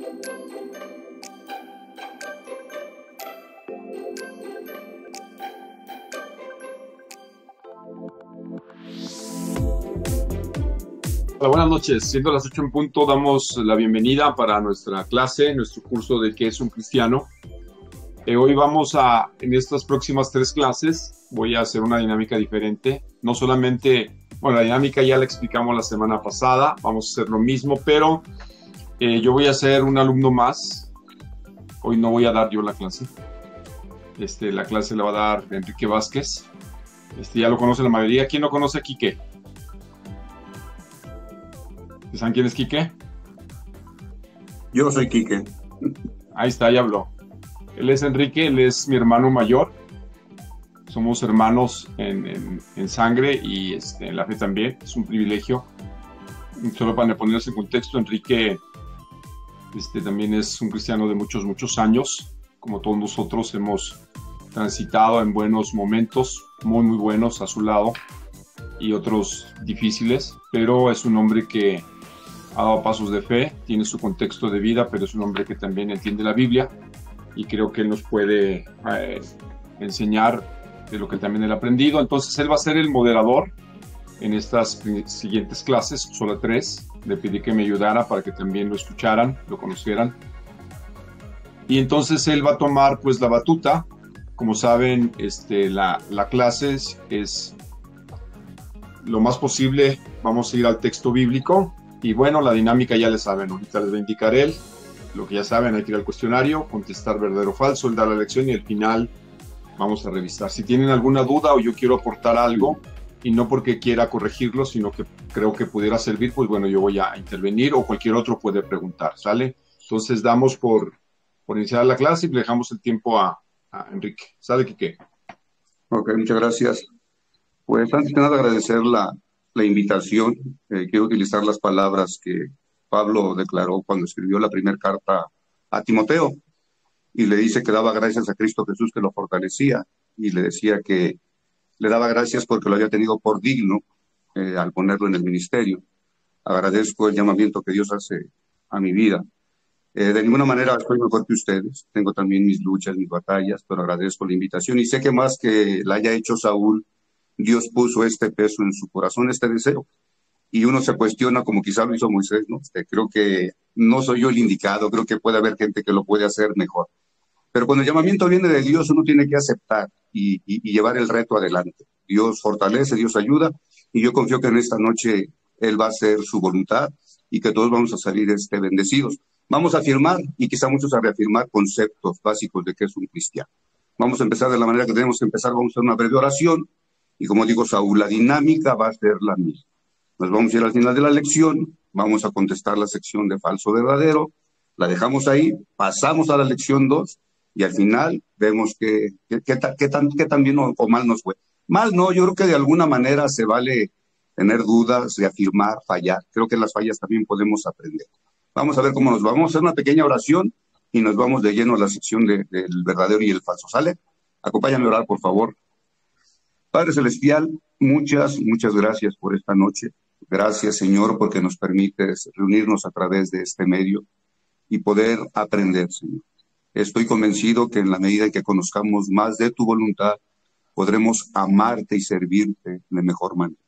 Hola, buenas noches. Siendo las 8 en punto, damos la bienvenida para nuestra clase, nuestro curso de ¿Qué es un cristiano? Hoy en estas próximas 3 clases, voy a hacer una dinámica diferente. No solamente, la dinámica ya la explicamos la semana pasada, vamos a hacer lo mismo, pero yo voy a ser un alumno más. Hoy no voy a dar yo la clase. La clase la va a dar Enrique Vázquez. Ya lo conoce la mayoría. ¿Quién no conoce a Quique? ¿Saben quién es Quique? Yo soy Quique. Ahí está, ya habló. Él es Enrique, él es mi hermano mayor. Somos hermanos en sangre y en la fe también. Es un privilegio. Solo para ponerse en contexto, Enrique también es un cristiano de muchos, muchos años. Como todos nosotros hemos transitado en buenos momentos, muy, muy buenos a su lado, y otros difíciles, pero es un hombre que ha dado pasos de fe, tiene su contexto de vida, pero es un hombre que también entiende la Biblia y creo que él nos puede enseñar de lo que también él ha aprendido. Entonces él va a ser el moderador en estas siguientes clases, solo 3. Le pedí que me ayudara para que también lo escucharan, lo conocieran. Y entonces él va a tomar pues la batuta. Como saben, la clase es lo más posible, vamos a ir al texto bíblico. Y bueno, la dinámica ya le saben, ahorita les va a indicar él, lo que ya saben, hay que ir al cuestionario, contestar verdadero o falso, él da la lección y al final vamos a revisar. Si tienen alguna duda o yo quiero aportar algo, y no porque quiera corregirlo, sino que creo que pudiera servir, pues bueno, yo voy a intervenir o cualquier otro puede preguntar, ¿sale? Entonces damos por iniciar la clase y le dejamos el tiempo a Enrique. ¿Sale, Quique? Ok, muchas gracias. Pues antes que nada agradecer la invitación. Quiero utilizar las palabras que Pablo declaró cuando escribió la primera carta a Timoteo y le dice que daba gracias a Cristo Jesús que lo fortalecía y le decía que le daba gracias porque lo había tenido por digno al ponerlo en el ministerio. Agradezco el llamamiento que Dios hace a mi vida. De ninguna manera estoy mejor que ustedes. Tengo también mis luchas, mis batallas, pero agradezco la invitación y sé que más que la haya hecho Saúl, Dios puso este peso en su corazón, este deseo. Y uno se cuestiona, como quizá lo hizo Moisés, ¿no? Creo que no soy yo el indicado, creo que puede haber gente que lo puede hacer mejor. Pero cuando el llamamiento viene de Dios, uno tiene que aceptar y llevar el reto adelante. Dios fortalece, Dios ayuda, y yo confío que en esta noche Él va a hacer su voluntad y que todos vamos a salir bendecidos. Vamos a afirmar y quizá muchos a reafirmar conceptos básicos de qué es un cristiano. Vamos a empezar de la manera que tenemos que empezar, vamos a hacer una breve oración, y como digo Saúl, la dinámica va a ser la misma. Nos vamos a ir al final de la lección, vamos a contestar la sección de falso verdadero, la dejamos ahí, pasamos a la lección 2, y al final vemos qué tan bien o mal nos fue. Mal no, yo creo que de alguna manera se vale tener dudas, reafirmar, fallar. Creo que en las fallas también podemos aprender. Vamos a ver cómo nos va. Vamos a hacer una pequeña oración y nos vamos de lleno a la sección del verdadero y el falso. ¿Sale? Acompáñame a orar, por favor. Padre Celestial, muchas gracias por esta noche. Gracias, Señor, porque nos permites reunirnos a través de este medio y poder aprender, Señor. Estoy convencido que en la medida en que conozcamos más de tu voluntad, podremos amarte y servirte de mejor manera.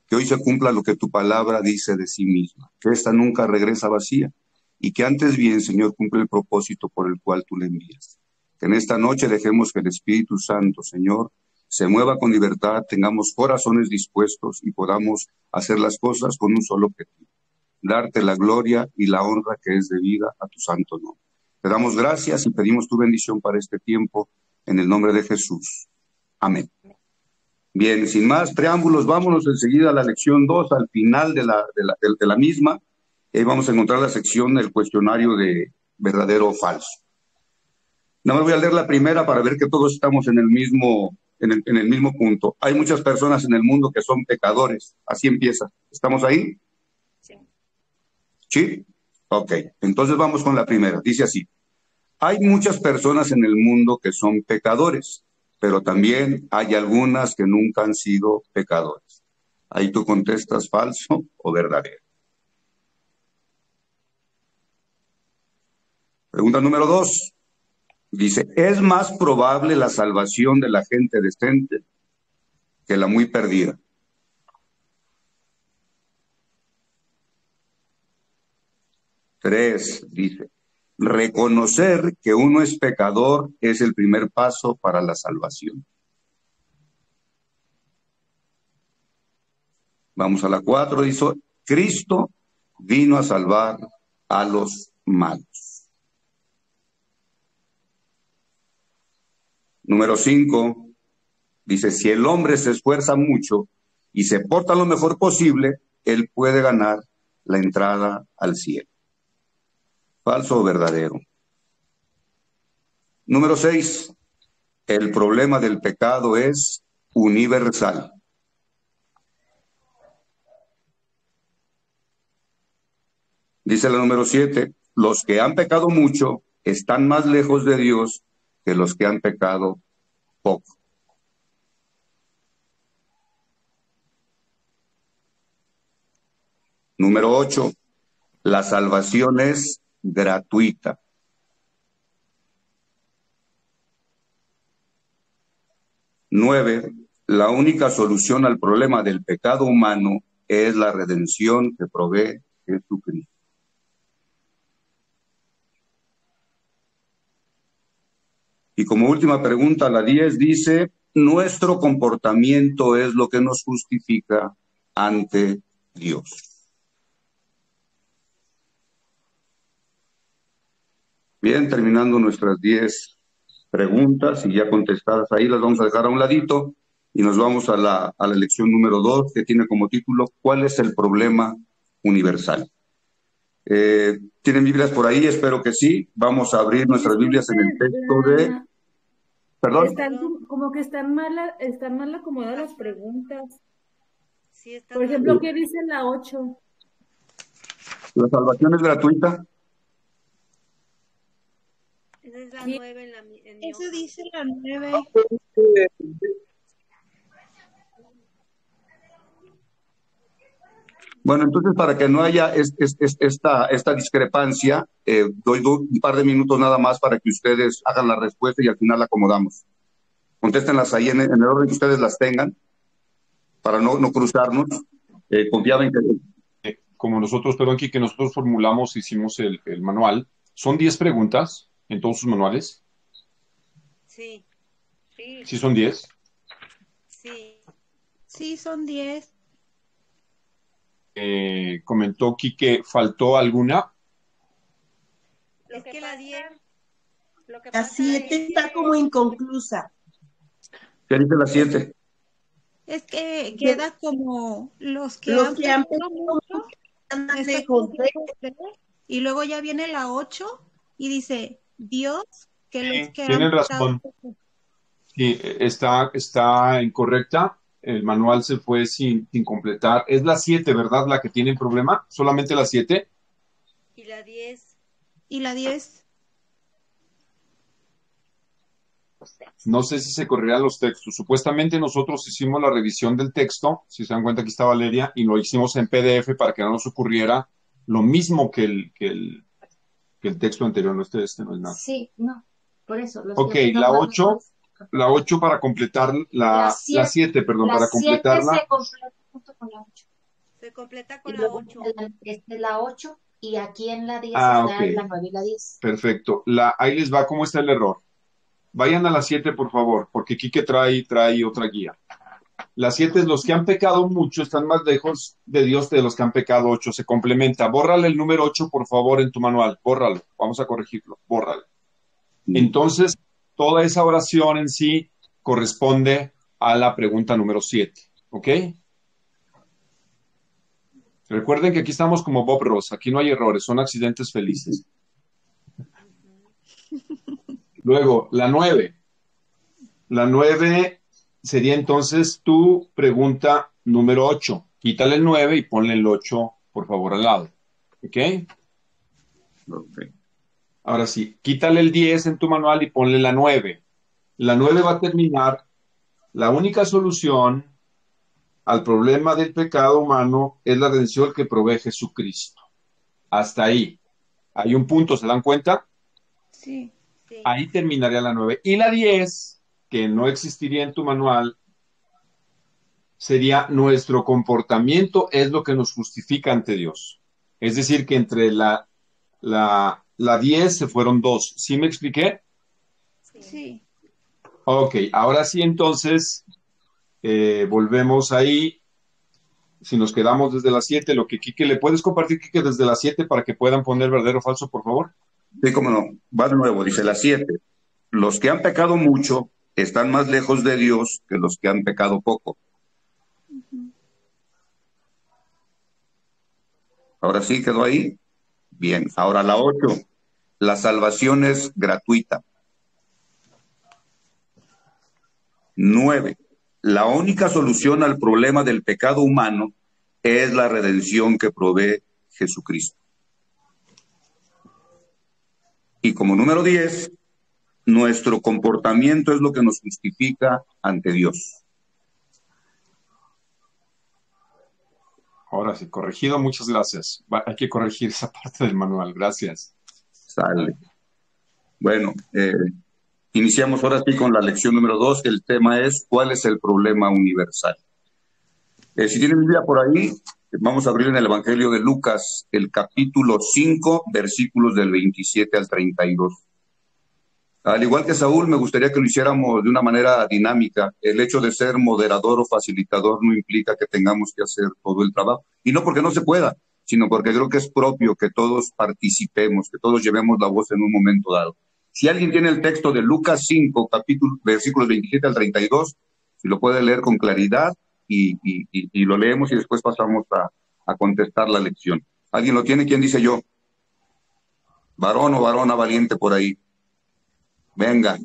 Que hoy se cumpla lo que tu palabra dice de sí misma, que esta nunca regresa vacía y que antes bien, Señor, cumple el propósito por el cual tú le envías. Que en esta noche dejemos que el Espíritu Santo, Señor, se mueva con libertad, tengamos corazones dispuestos y podamos hacer las cosas con un solo objetivo: darte la gloria y la honra que es debida a tu santo nombre. Te damos gracias y pedimos tu bendición para este tiempo, en el nombre de Jesús. Amén. Bien, sin más preámbulos, vámonos enseguida a la lección 2, al final de la misma. Vamos a encontrar la sección del cuestionario de verdadero o falso. Nada más voy a leer la primera para ver que todos estamos en el mismo punto. Hay muchas personas en el mundo que son pecadores. Así empieza. ¿Estamos ahí? Sí. ¿Sí? Ok, entonces vamos con la primera. Dice así: hay muchas personas en el mundo que son pecadores, pero también hay algunas que nunca han sido pecadores. Ahí tú contestas falso o verdadero. Pregunta número 2. Dice, ¿es más probable la salvación de la gente decente que la muy perdida? Tres, dice, reconocer que uno es pecador es el primer paso para la salvación. Vamos a la 4, dice, Cristo vino a salvar a los malos. Número 5, dice, si el hombre se esfuerza mucho y se porta lo mejor posible, él puede ganar la entrada al cielo. ¿Falso o verdadero? Número 6, el problema del pecado es universal. Dice la número 7, los que han pecado mucho están más lejos de Dios que los que han pecado poco. Número 8, la salvación es gratuita. 9, la única solución al problema del pecado humano es la redención que provee Jesucristo. Y como última pregunta, la 10 dice, nuestro comportamiento es lo que nos justifica ante Dios. Bien, terminando nuestras 10 preguntas y ya contestadas ahí, las vamos a dejar a un ladito y nos vamos a la lección número 2, que tiene como título, ¿cuál es el problema universal? ¿Tienen Biblias por ahí? Espero que sí. Vamos a abrir nuestras Biblias en el texto de... ¿Perdón? Como que están mal acomodadas las preguntas. Sí, por ejemplo, ¿qué dice la 8? ¿La salvación es gratuita? Esa es la 9 en mi Eso dice la 9. Bueno, entonces para que no haya esta discrepancia, doy un par de minutos nada más para que ustedes hagan la respuesta y al final la acomodamos. Contéstenlas ahí en el orden que ustedes las tengan, para no cruzarnos. Confiaba en que... Como nosotros, perdón, aquí que nosotros formulamos, hicimos el manual, son 10 preguntas en todos sus manuales. Sí. ¿Sí son 10? Sí, son 10. Comentó Quique, ¿faltó alguna? Es que la 10... La 7 está como inconclusa. ¿Qué dice la 7? Es que queda como los que han pecado mucho, y luego ya viene la 8 y dice, Dios, que los que tienen razón. Sí, está incorrecta. El manual se fue sin completar. Es la 7, ¿verdad? La que tiene el problema. ¿Solamente la 7? Y la 10. ¿Y la 10? No sé si se correrán los textos. Supuestamente nosotros hicimos la revisión del texto, si se dan cuenta, aquí está Valeria, y lo hicimos en PDF para que no nos ocurriera lo mismo que el texto anterior. No, este no es nada. Sí, no, por eso. Ok, la 8 para completar la 7, perdón, para completarla. Se completa junto con la 8. Se completa con la 8. Esta es la 8 y aquí en la 10 está okay. La 9 y la 10. Perfecto. Ahí les va cómo está el error. Vayan a la 7, por favor, porque Quique trae otra guía. La 7 es los que han pecado mucho, están más lejos de Dios de los que han pecado 8. Se complementa. Bórrale el número 8, por favor, en tu manual. Bórralo. Vamos a corregirlo. Bórralo. Entonces, toda esa oración en sí corresponde a la pregunta número 7. ¿Ok? Recuerden que aquí estamos como Bob Ross. Aquí no hay errores, son accidentes felices. Luego, la 9. La 9 sería entonces tu pregunta número 8. Quítale el 9 y ponle el 8, por favor, al lado. ¿Ok? Ahora sí, quítale el 10 en tu manual y ponle la 9. La 9 va a terminar. La única solución al problema del pecado humano es la redención que provee Jesucristo. Hasta ahí. Hay un punto, ¿se dan cuenta? Sí. Ahí terminaría la 9. Y la 10, que no existiría en tu manual, sería nuestro comportamiento es lo que nos justifica ante Dios. Es decir, que entre la 10 se fueron 2. ¿Sí me expliqué? Sí. Ok, ahora sí entonces volvemos ahí. Si nos quedamos desde las 7, lo que Quique, ¿le puedes compartir, Quique, desde las 7 para que puedan poner verdadero o falso, por favor? Sí, cómo no. Va de nuevo, dice la 7. Los que han pecado mucho están más lejos de Dios que los que han pecado poco. Ahora sí quedó ahí. Bien. Ahora la 8. La salvación es gratuita. 9. La única solución al problema del pecado humano es la redención que provee Jesucristo. Y como número 10, nuestro comportamiento es lo que nos justifica ante Dios. Ahora sí, corregido, muchas gracias. Hay que corregir esa parte del manual, gracias. Sale. Bueno, iniciamos ahora sí con la lección número 2. El tema es ¿cuál es el problema universal? Si tienen Biblia por ahí, vamos a abrir en el Evangelio de Lucas, el capítulo 5, versículos del 27 al 32. Al igual que Saúl, me gustaría que lo hiciéramos de una manera dinámica. El hecho de ser moderador o facilitador no implica que tengamos que hacer todo el trabajo. Y no porque no se pueda, sino porque creo que es propio que todos participemos, que todos llevemos la voz en un momento dado. Si alguien tiene el texto de Lucas 5, capítulo, versículos 27 al 32, si lo puede leer con claridad y lo leemos y después pasamos a contestar la lección. ¿Alguien lo tiene? ¿Quién dice yo? Varón o varona valiente por ahí. Venga.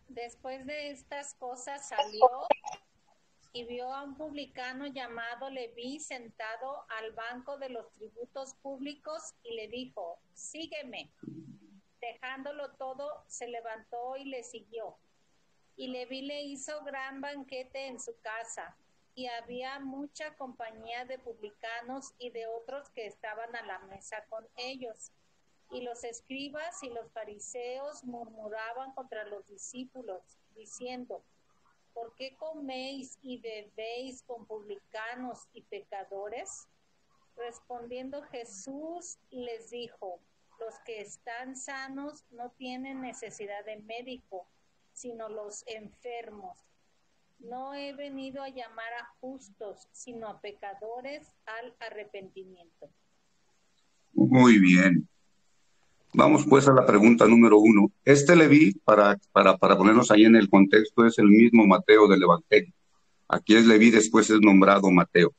Después de estas cosas salió y vio a un publicano llamado Leví sentado al banco de los tributos públicos y le dijo, sígueme. Dejándolo todo, se levantó y le siguió. Y Leví le hizo gran banquete en su casa, y había mucha compañía de publicanos y de otros que estaban a la mesa con ellos. Y los escribas y los fariseos murmuraban contra los discípulos, diciendo, ¿por qué coméis y bebéis con publicanos y pecadores? Respondiendo Jesús les dijo, los que están sanos no tienen necesidad de médico, sino los enfermos. No he venido a llamar a justos, sino a pecadores al arrepentimiento. Muy bien. Vamos pues a la pregunta número 1. Este Leví, para ponernos ahí en el contexto, es el mismo Mateo del Evangelio. Aquí es Leví, después es nombrado Mateo.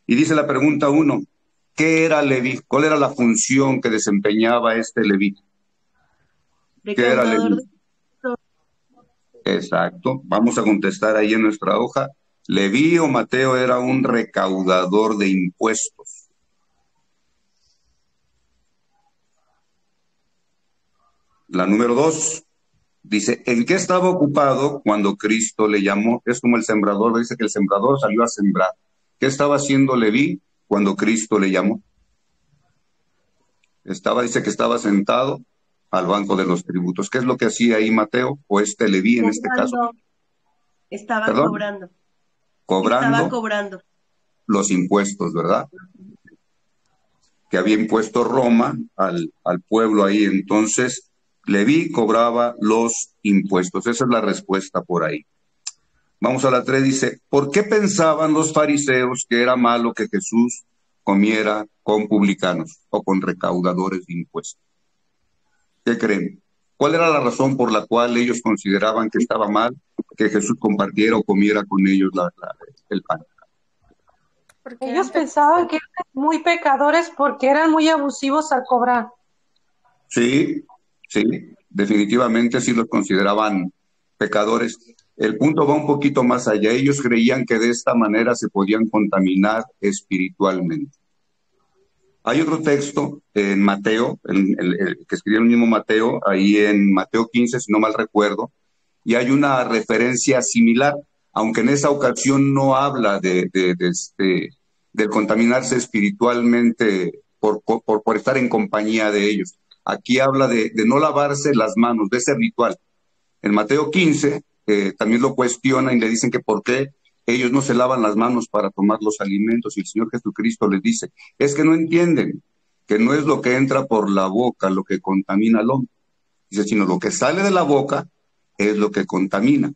Y dice la pregunta 1, ¿qué era Leví? ¿Cuál era la función que desempeñaba este Leví? ¿Qué era Leví? Exacto. Vamos a contestar ahí en nuestra hoja. Leví o Mateo era un recaudador de impuestos. La número 2 dice, ¿en qué estaba ocupado cuando Cristo le llamó? Es como el sembrador, dice que el sembrador salió a sembrar. ¿Qué estaba haciendo Leví cuando Cristo le llamó? Dice que estaba sentado al banco de los tributos. ¿Qué es lo que hacía ahí Mateo o este Leví en este caso? Estaba cobrando. Estaba cobrando los impuestos, ¿verdad? Que había impuesto Roma al pueblo ahí. Entonces, Leví cobraba los impuestos. Esa es la respuesta por ahí. Vamos a la 3, dice, ¿por qué pensaban los fariseos que era malo que Jesús comiera con publicanos o con recaudadores de impuestos? ¿Qué creen? ¿Cuál era la razón por la cual ellos consideraban que estaba mal que Jesús compartiera o comiera con ellos el pan? Porque ellos pensaban que eran muy pecadores porque eran muy abusivos al cobrar. Sí, definitivamente sí los consideraban pecadores. El punto va un poquito más allá. Ellos creían que de esta manera se podían contaminar espiritualmente. Hay otro texto en Mateo, que escribió el mismo Mateo, ahí en Mateo 15, si no mal recuerdo, y hay una referencia similar, aunque en esa ocasión no habla de contaminarse espiritualmente por estar en compañía de ellos. Aquí habla de no lavarse las manos, de ese ritual. En Mateo 15 también lo cuestiona y le dicen que por qué ellos no se lavan las manos para tomar los alimentos, y el Señor Jesucristo les dice, es que no entienden que no es lo que entra por la boca lo que contamina al hombre, dice, sino lo que sale de la boca es lo que contamina.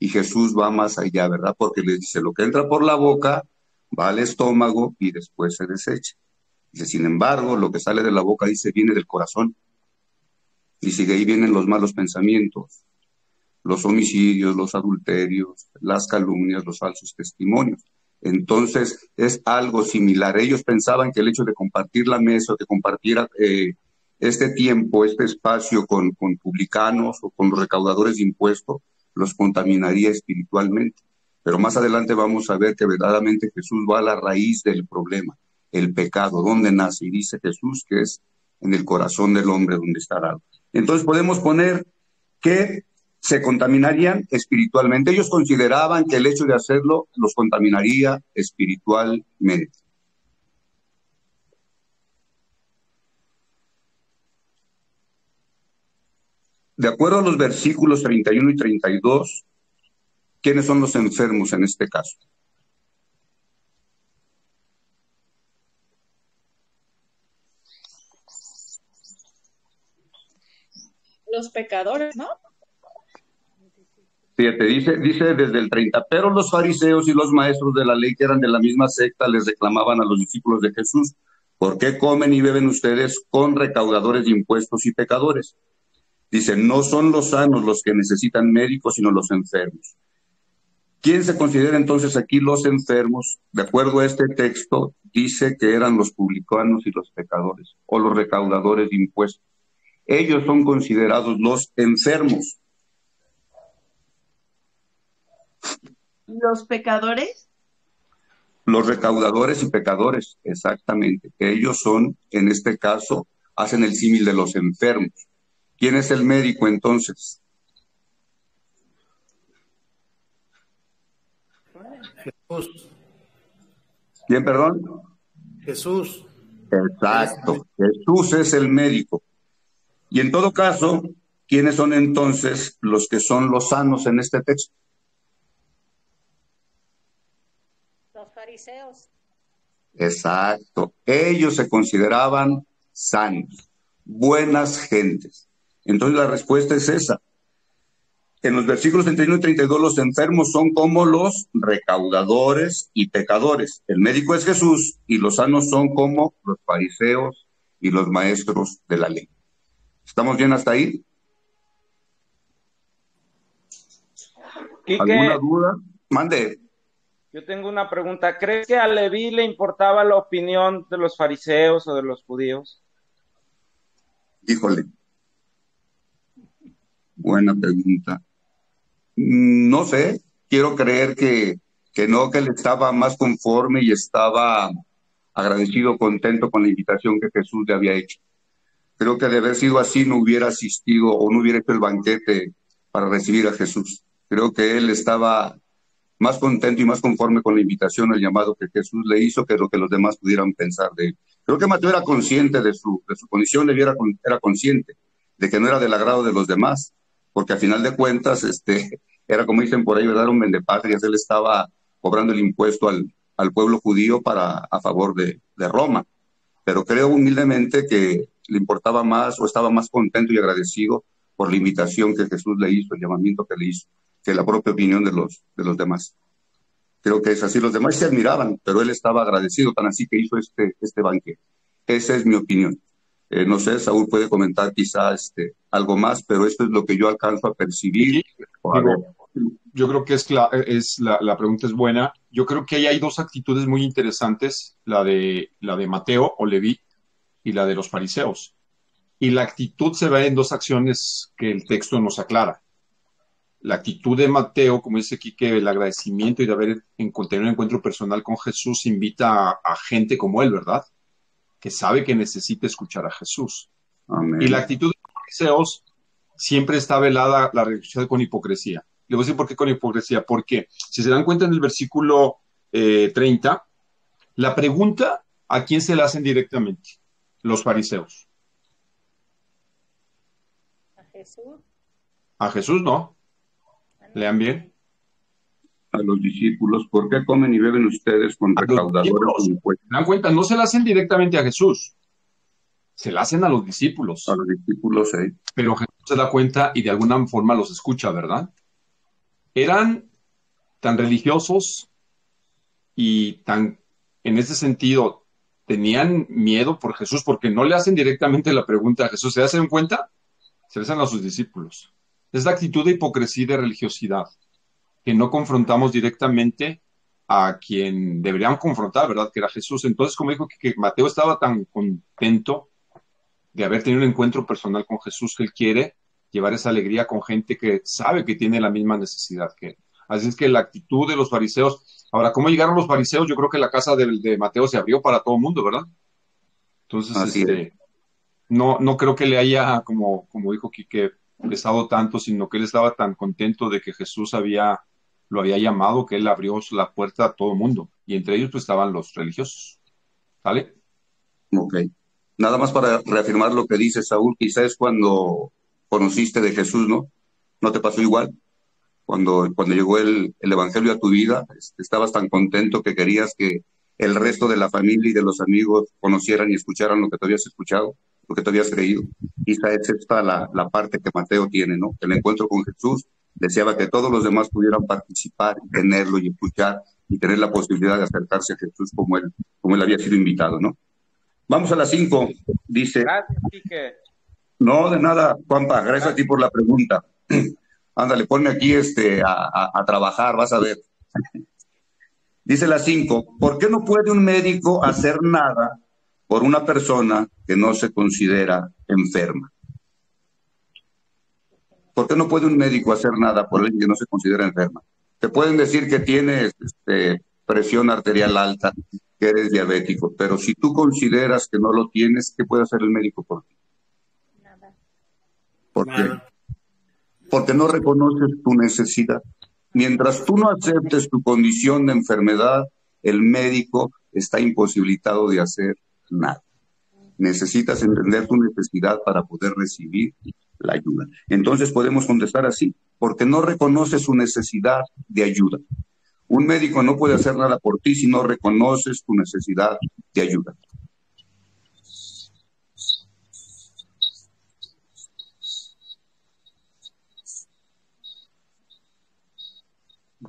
Y Jesús va más allá, ¿verdad? Porque les dice, lo que entra por la boca va al estómago y después se desecha. Dice, sin embargo, lo que sale de la boca, dice, viene del corazón. Dice, de ahí vienen los malos pensamientos, los homicidios, los adulterios, las calumnias, los falsos testimonios. Entonces, es algo similar. Ellos pensaban que el hecho de compartir la mesa, que compartiera este tiempo, este espacio con publicanos o con los recaudadores de impuestos, los contaminaría espiritualmente. Pero más adelante vamos a ver que verdaderamente Jesús va a la raíz del problema, el pecado, ¿dónde nace? Y dice Jesús que es en el corazón del hombre donde estará. Entonces podemos poner que se contaminarían espiritualmente. Ellos consideraban que el hecho de hacerlo los contaminaría espiritualmente. De acuerdo a los versículos 31 y 32, ¿quiénes son los enfermos en este caso? Los pecadores, ¿no? Fíjate, dice desde el 30, pero los fariseos y los maestros de la ley que eran de la misma secta les reclamaban a los discípulos de Jesús, ¿por qué comen y beben ustedes con recaudadores de impuestos y pecadores? Dice, no son los sanos los que necesitan médicos, sino los enfermos. ¿Quién se considera entonces aquí los enfermos? De acuerdo a este texto, dice que eran los publicanos y los pecadores, o los recaudadores de impuestos. Ellos son considerados los enfermos. ¿Los pecadores? Los recaudadores y pecadores, exactamente. Ellos son, en este caso, hacen el símil de los enfermos. ¿Quién es el médico entonces? Jesús. ¿Quién, perdón? Jesús. Exacto, Jesús es el médico. Y en todo caso, ¿quiénes son entonces los que son los sanos en este texto? Los fariseos. Exacto, ellos se consideraban sanos, buenas gentes. Entonces la respuesta es esa. En los versículos 31 y 32 los enfermos son como los recaudadores y pecadores. El médico es Jesús y los sanos son como los fariseos y los maestros de la ley. ¿Estamos bien hasta ahí? Quique, ¿alguna duda? Mande. Yo tengo una pregunta. ¿Crees que a Leví le importaba la opinión de los fariseos o de los judíos? Híjole. Buena pregunta. No sé, quiero creer que no, que él estaba más conforme y estaba agradecido, contento con la invitación que Jesús le había hecho. Creo que de haber sido así no hubiera asistido o no hubiera hecho el banquete para recibir a Jesús. Creo que él estaba más contento y más conforme con la invitación, el llamado que Jesús le hizo, que lo que los demás pudieran pensar de él. Creo que Mateo era consciente de su condición, era consciente de que no era del agrado de los demás, porque al final de cuentas, era como dicen por ahí, ¿verdad? Un vendepatrias. Él estaba cobrando el impuesto al pueblo judío a favor de Roma. Pero creo humildemente que le importaba más o estaba más contento y agradecido por la invitación que Jesús le hizo, el llamamiento que le hizo, que la propia opinión de los demás. Creo que es así. Los demás se admiraban, pero él estaba agradecido, tan así que hizo este banquete. Esa es mi opinión. No sé, Saúl puede comentar quizá algo más, pero esto es lo que yo alcanzo a percibir. Yo creo que la pregunta es buena. Yo creo que ahí hay dos actitudes muy interesantes, la de Mateo o Leví y la de los fariseos. Y la actitud se ve en dos acciones que el texto nos aclara. La actitud de Mateo, como dice aquí, que el agradecimiento y de haber tenido un encuentro personal con Jesús invita a gente como él, ¿verdad? Que sabe que necesita escuchar a Jesús. Amén. Y la actitud de los fariseos siempre está velada la religión con hipocresía. Le voy a decir por qué con hipocresía. Porque si se dan cuenta en el versículo 30, la pregunta, ¿a quién se la hacen directamente? Los fariseos. Jesús. A Jesús no. Lean bien. A los discípulos, ¿por qué comen y beben ustedes con recaudadores de impuestos? ¿Se dan cuenta? No se la hacen directamente a Jesús. Se la hacen a los discípulos. A los discípulos, sí. Pero Jesús se da cuenta y de alguna forma los escucha, ¿verdad? Eran tan religiosos y tan, en ese sentido, tenían miedo por Jesús porque no le hacen directamente la pregunta a Jesús. ¿Se hacen cuenta? Se la hacen a sus discípulos. Es la actitud de hipocresía y de religiosidad, que no confrontamos directamente a quien deberían confrontar, ¿verdad? Que era Jesús. Entonces, como dijo que Mateo estaba tan contento de haber tenido un encuentro personal con Jesús, que él quiere llevar esa alegría con gente que sabe que tiene la misma necesidad que él. Así es que la actitud de los fariseos. Ahora, ¿cómo llegaron los fariseos? Yo creo que la casa de Mateo se abrió para todo el mundo, ¿verdad? Entonces, no creo que le haya, como dijo Quique, pesado tanto, sino que él estaba tan contento de que Jesús lo había llamado, que él abrió la puerta a todo el mundo. Y entre ellos pues estaban los religiosos. ¿Vale? Ok. Nada más para reafirmar lo que dice Saúl, quizás cuando conociste de Jesús, ¿no? ¿No te pasó igual? Cuando llegó el Evangelio a tu vida, estabas tan contento que querías que el resto de la familia y de los amigos conocieran y escucharan lo que tú habías escuchado, lo que tú habías creído. Quizá es esta la parte que Mateo tiene, ¿no? El encuentro con Jesús, deseaba que todos los demás pudieran participar, tenerlo y escuchar y tener la posibilidad de acercarse a Jesús como él había sido invitado, ¿no? Vamos a las 5, dice. Gracias, Quique. No, de nada, Juanpa, gracias a ti por la pregunta. Ándale, ponme aquí a trabajar, vas a ver. Dice la 5, ¿por qué no puede un médico hacer nada por una persona que no se considera enferma? ¿Por qué no puede un médico hacer nada por alguien que no se considera enferma? Te pueden decir que tienes presión arterial alta, que eres diabético, pero si tú consideras que no lo tienes, ¿qué puede hacer el médico por ti? Nada. ¿Por qué? Porque no reconoces tu necesidad. Mientras tú no aceptes tu condición de enfermedad, el médico está imposibilitado de hacer nada. Necesitas entender tu necesidad para poder recibir la ayuda. Entonces podemos contestar así, porque no reconoces su necesidad de ayuda. Un médico no puede hacer nada por ti si no reconoces tu necesidad de ayuda.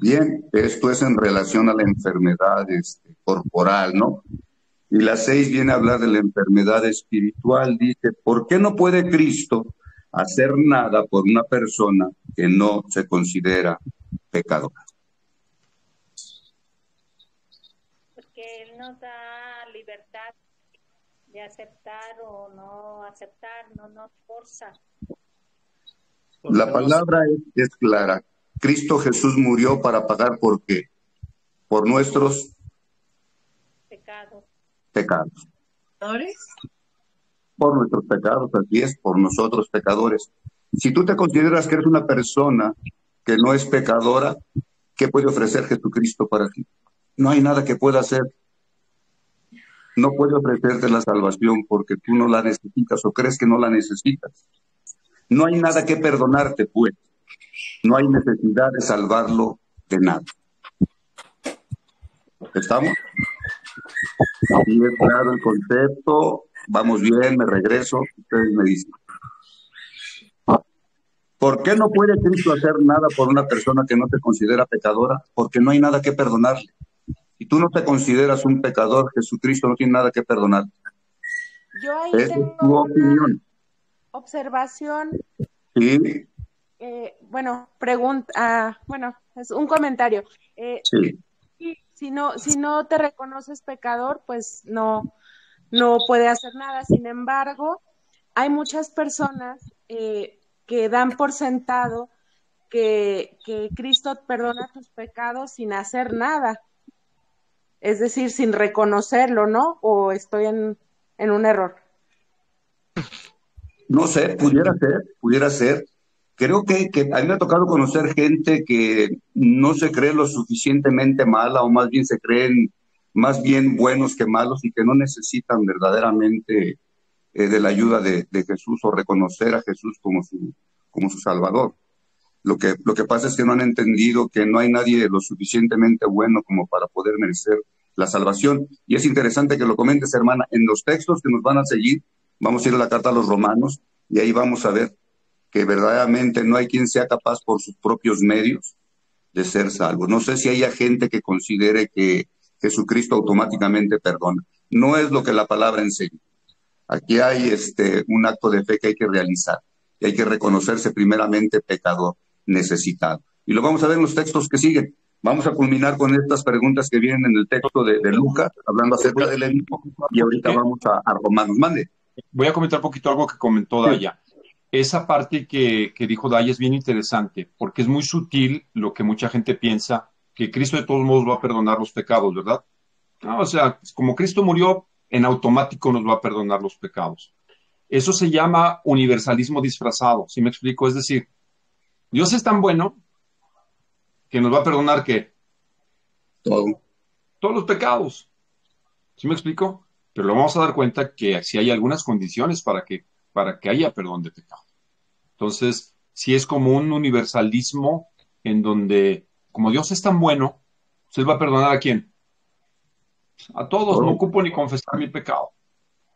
Bien, esto es en relación a la enfermedad corporal, ¿no? Y la 6 viene a hablar de la enfermedad espiritual. Dice, ¿por qué no puede Cristo hacer nada por una persona que no se considera pecadora? Porque Él nos da libertad de aceptar o no aceptar, no nos forza. La palabra es clara. Cristo Jesús murió para pagar ¿por qué? Por nuestros pecados. Por nuestros pecados, así es, por nosotros pecadores. Si tú te consideras que eres una persona que no es pecadora, ¿qué puede ofrecer Jesucristo para ti? No hay nada que pueda hacer. No puede ofrecerte la salvación porque tú no la necesitas o crees que no la necesitas. No hay nada que perdonarte, pues. No hay necesidad de salvarlo de nada. ¿Estamos? Sí, es claro el concepto. Vamos bien, me regreso. Ustedes me dicen. ¿Por qué no puede Cristo hacer nada por una persona que no te considera pecadora? Porque no hay nada que perdonarle. Si tú no te consideras un pecador, Jesucristo no tiene nada que perdonar. Yo ahí Esa tengo es tu opinión. Observación. Sí. Es un comentario. Sí. Si no te reconoces pecador, pues no puede hacer nada. Sin embargo, hay muchas personas que dan por sentado que Cristo perdona tus pecados sin hacer nada. Es decir, sin reconocerlo, ¿no? ¿O estoy en un error? No sé, pudiera ser. Creo que a mí me ha tocado conocer gente que no se cree lo suficientemente mala, o más bien se creen más bien buenos que malos y que no necesitan verdaderamente de la ayuda de Jesús o reconocer a Jesús como su Salvador. Lo que pasa es que no han entendido que no hay nadie lo suficientemente bueno como para poder merecer la salvación. Y es interesante que lo comentes, hermana. En los textos que nos van a seguir, vamos a ir a la carta a los Romanos y ahí vamos a ver que verdaderamente no hay quien sea capaz por sus propios medios de ser salvo. No sé si haya gente que considere que Jesucristo automáticamente perdona. No es lo que la palabra enseña. Aquí hay un acto de fe que hay que realizar y hay que reconocerse primeramente pecador, necesitado. Y lo vamos a ver en los textos que siguen. Vamos a culminar con estas preguntas que vienen en el texto de Lucas, hablando acerca del Leví, y ahorita vamos a Romanos. Mande. Voy a comentar un poquito algo que comentó Daya. Esa parte que dijo Daya es bien interesante, porque es muy sutil lo que mucha gente piensa, que Cristo de todos modos va a perdonar los pecados, ¿verdad? No, o sea, como Cristo murió, en automático nos va a perdonar los pecados. Eso se llama universalismo disfrazado, ¿sí me explico? Es decir, Dios es tan bueno que nos va a perdonar ¿qué? Todos los pecados. ¿Sí me explico? Pero lo vamos a dar cuenta que si hay algunas condiciones para que haya perdón de pecado. Entonces, si es como un universalismo en donde, como Dios es tan bueno, ¿se va a perdonar a quién? A todos, no ocupo ni confesar mi pecado.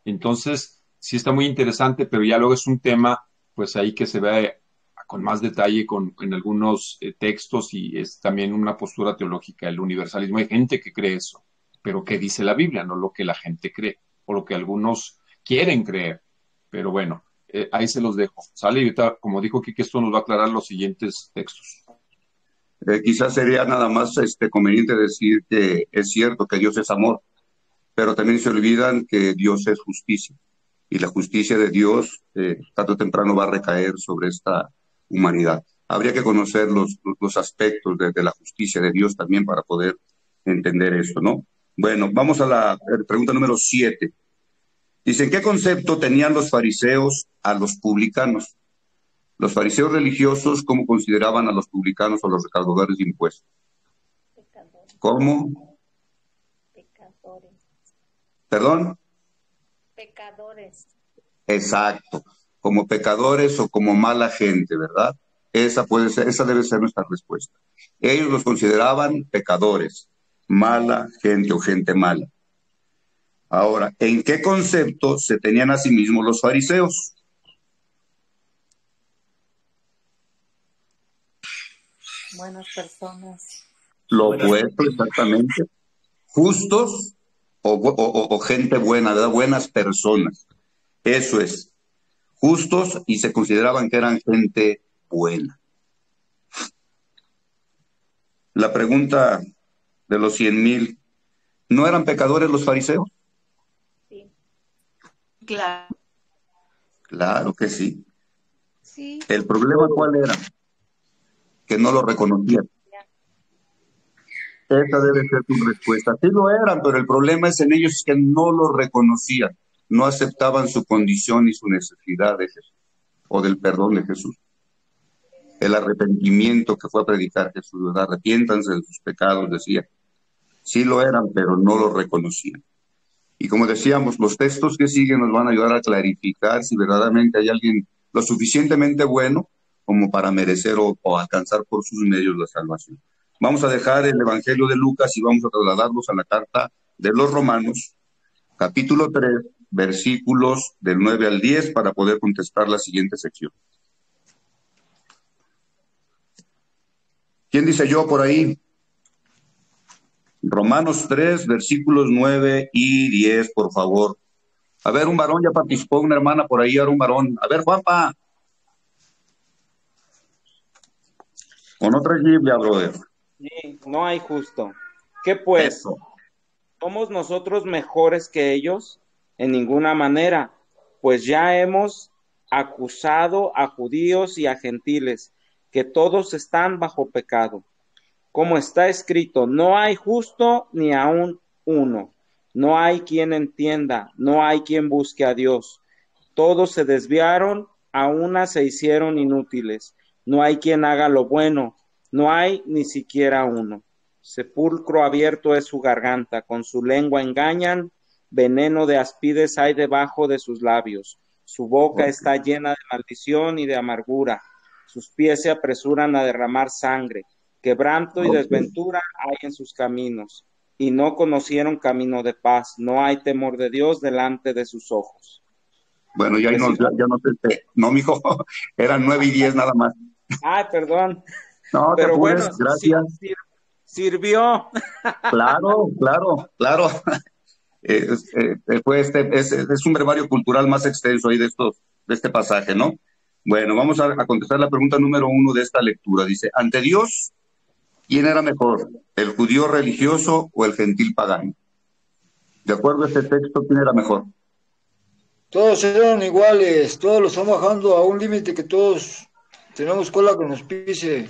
Entonces, sí está muy interesante, pero ya luego es un tema, pues ahí que se ve con más detalle en algunos textos y es también una postura teológica, el universalismo. Hay gente que cree eso, pero ¿qué dice la Biblia? No lo que la gente cree o lo que algunos quieren creer. Pero bueno, ahí se los dejo. Sale y ahorita, como dijo Kike, esto nos va a aclarar los siguientes textos. Quizás sería nada más conveniente decir que es cierto que Dios es amor, pero también se olvidan que Dios es justicia. Y la justicia de Dios, tarde o temprano, va a recaer sobre esta humanidad. Habría que conocer los aspectos de la justicia de Dios también para poder entender esto, ¿no? Bueno, vamos a la pregunta número 7. Dice, ¿en qué concepto tenían los fariseos a los publicanos? Los fariseos religiosos, ¿cómo consideraban a los publicanos o los recaudadores de impuestos? Pecadores. ¿Cómo? Pecadores. ¿Perdón? Pecadores. Exacto, como pecadores o como mala gente, ¿verdad? Esa debe ser nuestra respuesta. Ellos los consideraban pecadores, mala gente o gente mala. Ahora, ¿en qué concepto se tenían a sí mismos los fariseos? Buenas personas. Lo opuesto, exactamente. Justos o gente buena, ¿verdad? Buenas personas. Eso es. Justos y se consideraban que eran gente buena. La pregunta de los 100,000, ¿no eran pecadores los fariseos? Sí. Claro. Claro que sí. Sí. ¿El problema cuál era? Que no lo reconocían. Esa debe ser tu respuesta. Sí lo eran, pero el problema es en ellos que no lo reconocían. No aceptaban su condición y su necesidad de Jesús o del perdón de Jesús. El arrepentimiento que fue a predicar Jesús, ¿verdad? Arrepiéntanse de sus pecados, decía. Sí lo eran, pero no lo reconocían. Y como decíamos, los textos que siguen nos van a ayudar a clarificar si verdaderamente hay alguien lo suficientemente bueno como para merecer o alcanzar por sus medios la salvación. Vamos a dejar el Evangelio de Lucas y vamos a trasladarnos a la carta de los Romanos, capítulo 3, versículos del 9 al 10, para poder contestar la siguiente sección. ¿Quién dice yo por ahí? Romanos 3, versículos 9 y 10, por favor. A ver, un varón ya participó, una hermana por ahí, ahora un varón. A ver, Juanpa. Con otra Biblia, brother. Sí, no hay justo. ¿Qué pues? Eso. ¿Somos nosotros mejores que ellos? En ninguna manera, pues ya hemos acusado a judíos y a gentiles, que todos están bajo pecado. Como está escrito, no hay justo ni aun uno, no hay quien entienda, no hay quien busque a Dios. Todos se desviaron, a una se hicieron inútiles, no hay quien haga lo bueno, no hay ni siquiera uno. Sepulcro abierto es su garganta, con su lengua engañan, veneno de áspides hay debajo de sus labios. Su boca está llena de maldición y de amargura. Sus pies se apresuran a derramar sangre. Quebranto y desventura hay en sus caminos. Y no conocieron camino de paz. No hay temor de Dios delante de sus ojos. Bueno, ya no sé. No, mijo, eran 9 y 10 nada más. Ay, perdón. No, pero apures, bueno, gracias. Sirvió. Claro. Es un brevario cultural más extenso ahí de este pasaje, ¿no? Bueno, vamos a contestar la pregunta número 1 de esta lectura. Dice, ante Dios, ¿quién era mejor? ¿El judío religioso o el gentil pagano? De acuerdo a este texto, ¿quién era mejor? Todos eran iguales, todos los están bajando a un límite que todos tenemos cola que nos pise.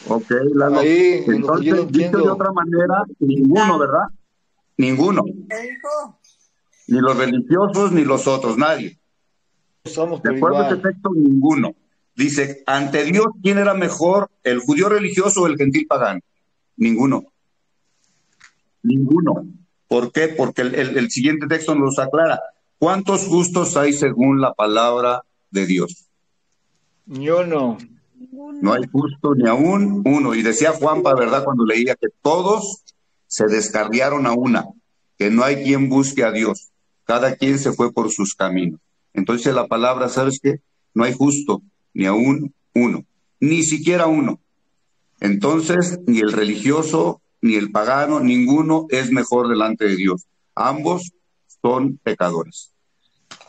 Ok, Lalo. Ahí, entonces, dicho de otra manera, ninguno, ¿verdad? Ninguno. Ni los religiosos ni los otros, nadie. Estamos de acuerdo a este texto, ninguno. Dice, ante Dios, ¿quién era mejor? ¿El judío religioso o el gentil pagano? Ninguno. Ninguno. ¿Por qué? Porque el siguiente texto nos aclara. ¿Cuántos justos hay según la palabra de Dios? Ni uno. No hay justo ni aún uno. Y decía Juanpa, ¿verdad? Cuando leía que todos se descarriaron a una, que no hay quien busque a Dios. Cada quien se fue por sus caminos. Entonces la palabra, ¿sabes qué? No hay justo ni aún uno. Ni siquiera uno. Entonces, ni el religioso, ni el pagano, ninguno es mejor delante de Dios. Ambos son pecadores.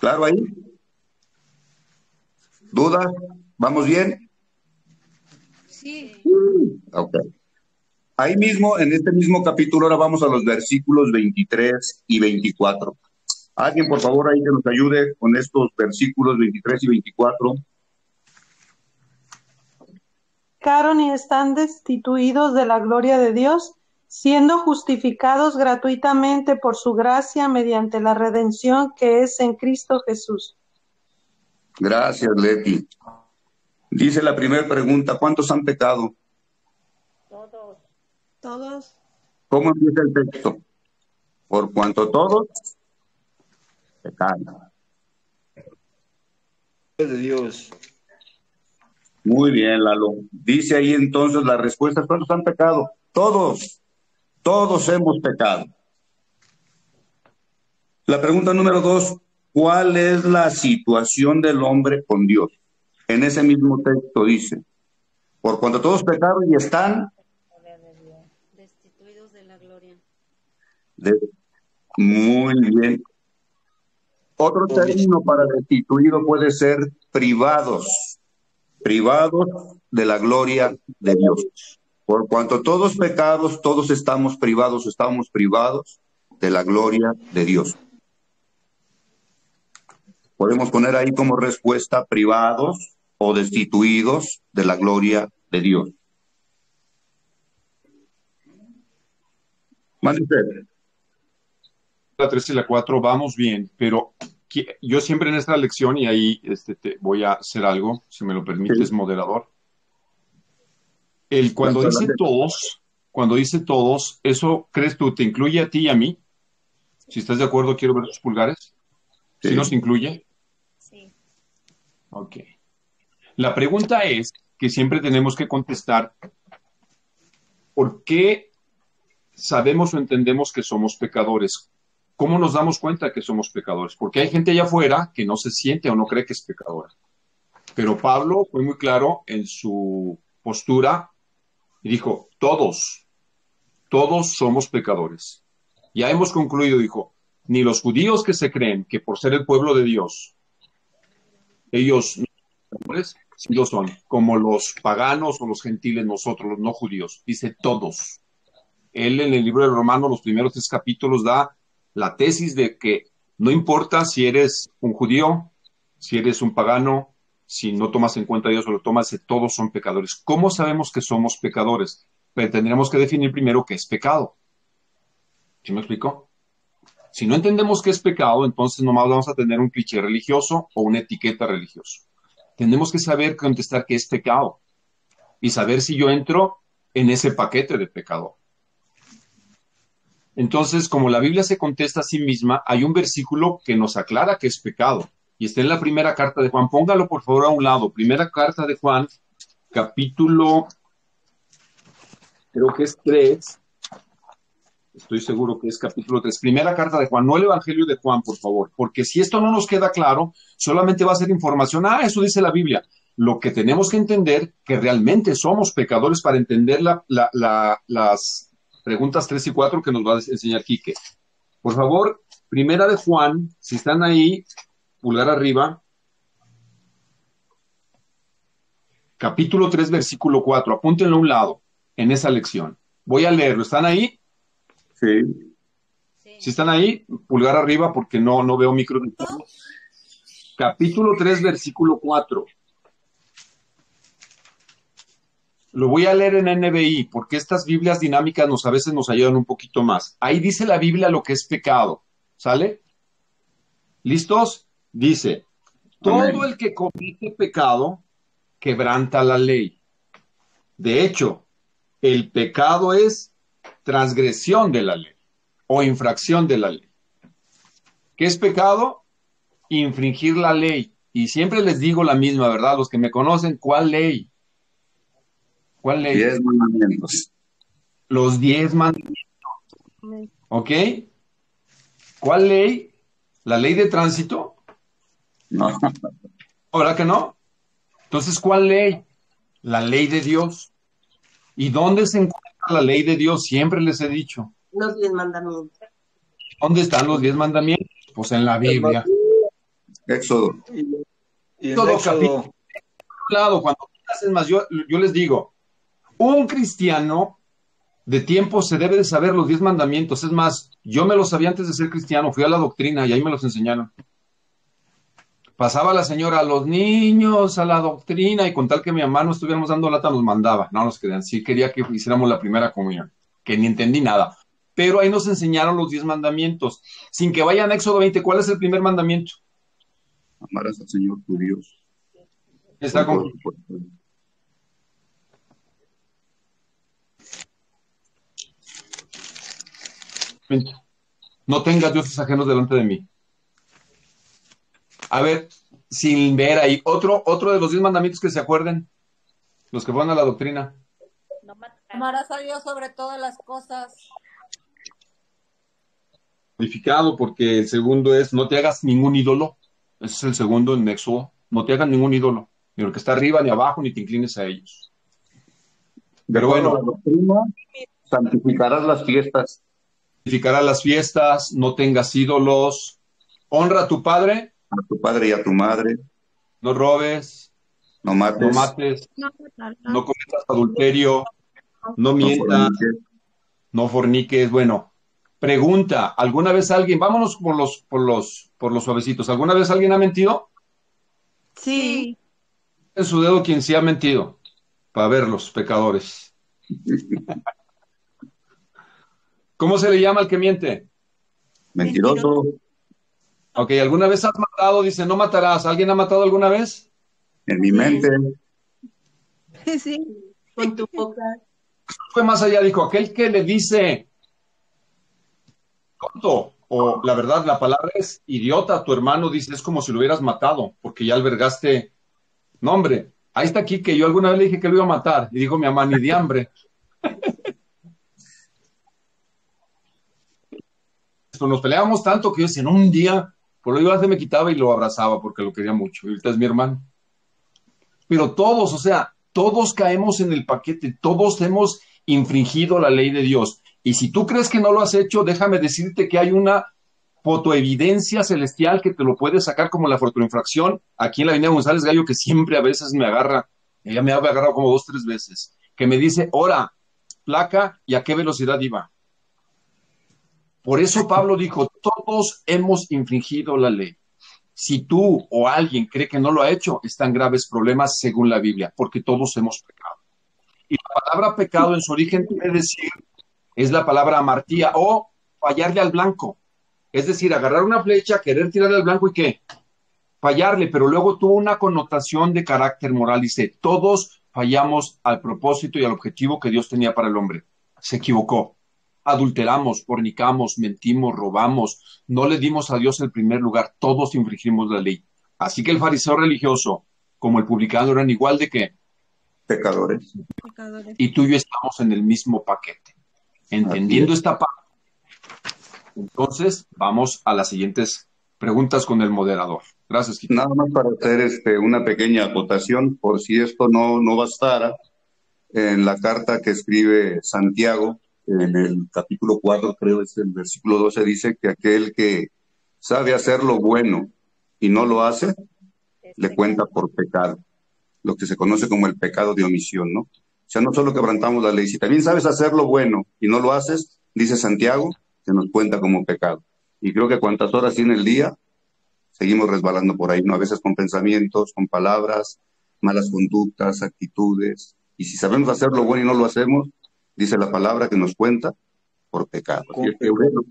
¿Claro ahí? ¿Dudas? ¿Vamos bien? Sí. Ok. Ahí mismo, en este mismo capítulo, ahora vamos a los versículos 23 y 24. Alguien, por favor, ahí que nos ayude con estos versículos 23 y 24. Pecaron y están destituidos de la gloria de Dios, siendo justificados gratuitamente por su gracia mediante la redención que es en Cristo Jesús. Gracias, Leti. Dice la primera pregunta, ¿cuántos han pecado? Todos. ¿Cómo empieza el texto? Por cuanto todos pecaron. De Dios. Muy bien, Lalo. Dice ahí entonces la respuesta, ¿cuántos han pecado? Todos. Todos hemos pecado. La pregunta número 2, ¿cuál es la situación del hombre con Dios? En ese mismo texto dice, por cuanto todos pecaron y están destituidos de la gloria. Muy bien. Otro término para destituido puede ser privados de la gloria de Dios. Por cuanto todos pecados, todos estamos privados de la gloria de Dios. Podemos poner ahí como respuesta privados o destituidos de la gloria de Dios. Mande usted. La 3 y la 4 vamos bien, pero yo siempre en esta lección, y ahí te voy a hacer algo, si me lo permites, sí, moderador. Cuando dice todos, ¿eso crees tú te incluye a ti y a mí? Si estás de acuerdo, quiero ver tus pulgares. ¿Sí, ¿sí nos incluye? Sí. Ok. La pregunta es que siempre tenemos que contestar, ¿por qué sabemos o entendemos que somos pecadores? ¿Cómo nos damos cuenta que somos pecadores? Porque hay gente allá afuera que no se siente o no cree que es pecadora. Pero Pablo fue muy claro en su postura y dijo, todos somos pecadores. Ya hemos concluido, dijo, ni los judíos que se creen que por ser el pueblo de Dios, ellos sí lo son, como los paganos o los gentiles, nosotros, los no judíos. Dice todos. Él en el libro de Romanos, los primeros 3 capítulos, da la tesis de que no importa si eres un judío, si eres un pagano, si no tomas en cuenta a Dios o lo tomas, todos son pecadores. ¿Cómo sabemos que somos pecadores? Pero tendremos que definir primero qué es pecado. ¿Sí me explico? Si no entendemos qué es pecado, entonces nomás vamos a tener un cliché religioso o una etiqueta religiosa. Tenemos que saber contestar qué es pecado y saber si yo entro en ese paquete de pecador. Entonces, como la Biblia se contesta a sí misma, hay un versículo que nos aclara que es pecado. Y está en la primera carta de Juan. Póngalo, por favor, a un lado. Primera carta de Juan, capítulo, creo que es 3. Estoy seguro que es capítulo 3. Primera carta de Juan, no el Evangelio de Juan, por favor. Porque si esto no nos queda claro, solamente va a ser información. Ah, eso dice la Biblia. Lo que tenemos que entender, que realmente somos pecadores para entender las preguntas 3 y 4 que nos va a enseñar Quique. Por favor, primera de Juan, si están ahí, pulgar arriba. Capítulo 3, versículo 4. Apúntenlo a un lado, en esa lección. Voy a leerlo. ¿Están ahí? Sí. Si están ahí, pulgar arriba porque no veo micro. Capítulo 3, versículo 4. Lo voy a leer en NBI, porque estas Biblias dinámicas a veces nos ayudan un poquito más. Ahí dice la Biblia lo que es pecado. ¿Sale? ¿Listos? Dice, todo el que comete pecado quebranta la ley. De hecho, el pecado es transgresión de la ley o infracción de la ley. ¿Qué es pecado? Infringir la ley. Y siempre les digo la misma, ¿verdad? Los que me conocen, ¿cuál ley? ¿Cuál ley? 10 mandamientos. Los 10 mandamientos. ¿Ok? ¿Cuál ley? ¿La ley de tránsito? No. ¿Ahora que no? Entonces, ¿cuál ley? La ley de Dios. ¿Y dónde se encuentra la ley de Dios? Siempre les he dicho. Los 10 mandamientos. ¿Dónde están los 10 mandamientos? Pues en la Biblia. Éxodo. Y Todo Éxodo. capítulo. Cuando hacen más, yo les digo, un cristiano de tiempo se debe de saber los 10 mandamientos. Es más, yo me los sabía antes de ser cristiano, fui a la doctrina y ahí me los enseñaron. Pasaba la señora a los niños, a la doctrina, y con tal que mi mamá no estuviéramos dando lata, nos mandaba. No nos querían, sí quería que hiciéramos la primera comunión, que ni entendí nada. Pero ahí nos enseñaron los 10 mandamientos. Sin que vayan a Éxodo 20, ¿cuál es el primer mandamiento? Amarás al Señor tu Dios. Está con... No tengas dioses ajenos delante de mí. A ver, sin ver ahí, otro de los 10 mandamientos que se acuerden, los que van a la doctrina. Amarás a Dios sobre todas las cosas. Modificado, porque el segundo es, no te hagas ningún ídolo. Ese es el segundo en Éxodo. No te hagas ningún ídolo, ni el que está arriba ni abajo, ni te inclines a ellos. Pero bueno, la doctrina, santificarás las fiestas. Santificarás las fiestas, no tengas ídolos, honra a tu padre. A tu padre y a tu madre. No robes. No mates. No cometas adulterio. No mientas. No forniques. Bueno, pregunta, ¿alguna vez alguien, vámonos por los suavecitos, ¿alguna vez alguien ha mentido? Sí. En su dedo quien sí ha mentido, para ver los pecadores. ¿Cómo se le llama al que miente? Mentiroso. Ok, ¿alguna vez has matado? Dice, no matarás. ¿Alguien ha matado alguna vez? En mi mente. Sí, con tu boca. Fue más allá, dijo, aquel que le dice tonto, o la verdad, la palabra es idiota a tu hermano, dice, es como si lo hubieras matado, porque ya albergaste. No, hombre, ahí está aquí que yo alguna vez le dije que lo iba a matar, y dijo mi mamá, ni de hambre. Pues nos peleábamos tanto que yo decía, en un día, por lo yo me quitaba y lo abrazaba porque lo quería mucho, y ahorita es mi hermano. Pero todos, o sea, todos caemos en el paquete, todos hemos infringido la ley de Dios. Y si tú crees que no lo has hecho, déjame decirte que hay una fotoevidencia celestial que te lo puede sacar como la fotoinfracción aquí en la Avenida González Gallo, que siempre a veces me agarra, ella me ha agarrado como 2 o 3 veces, que me dice, hora, placa y a qué velocidad iba. Por eso Pablo dijo, todos hemos infringido la ley. Si tú o alguien cree que no lo ha hecho, están graves problemas según la Biblia, porque todos hemos pecado. Y la palabra pecado en su origen quiere decir, es la palabra amartía o fallarle al blanco. Es decir, agarrar una flecha, querer tirarle al blanco y ¿qué? Fallarle, pero luego tuvo una connotación de carácter moral. Dice, todos fallamos al propósito y al objetivo que Dios tenía para el hombre. Se equivocó. adulteramos, fornicamos, mentimos, robamos, no le dimos a Dios el primer lugar, todos infringimos la ley. Así que el fariseo religioso, como el publicano, eran igual de que pecadores. Y tú y yo estamos en el mismo paquete. Entendiendo esta parte, entonces vamos a las siguientes preguntas con el moderador. Gracias, Kike. Nada más para hacer una pequeña acotación, por si esto no bastara, en la carta que escribe Santiago, en el capítulo 4, creo es el versículo 12, dice que aquel que sabe hacer lo bueno y no lo hace, le cuenta por pecado, lo que se conoce como el pecado de omisión, ¿no? O sea, no solo quebrantamos la ley, si también sabes hacer lo bueno y no lo haces, dice Santiago, se nos cuenta como pecado. Y creo que cuantas horas tiene el día, seguimos resbalando por ahí, ¿no? A veces con pensamientos, con palabras, malas conductas, actitudes. Y si sabemos hacer lo bueno y no lo hacemos, dice la palabra que nos cuenta por pecado. Así es que bueno.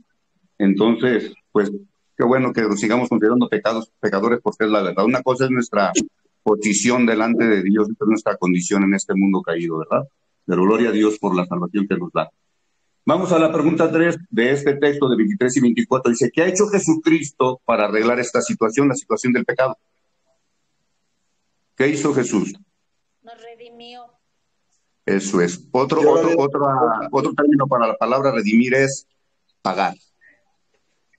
Entonces, pues, qué bueno que nos sigamos considerando pecadores, porque es la verdad. Una cosa es nuestra posición delante de Dios, otra es nuestra condición en este mundo caído, ¿verdad? Pero gloria a Dios por la salvación que nos da. Vamos a la pregunta 3 de este texto de 23 y 24. Dice, ¿qué ha hecho Jesucristo para arreglar esta situación, la situación del pecado? ¿Qué hizo Jesús? Nos redimió. Eso es. Otro término para la palabra redimir es pagar.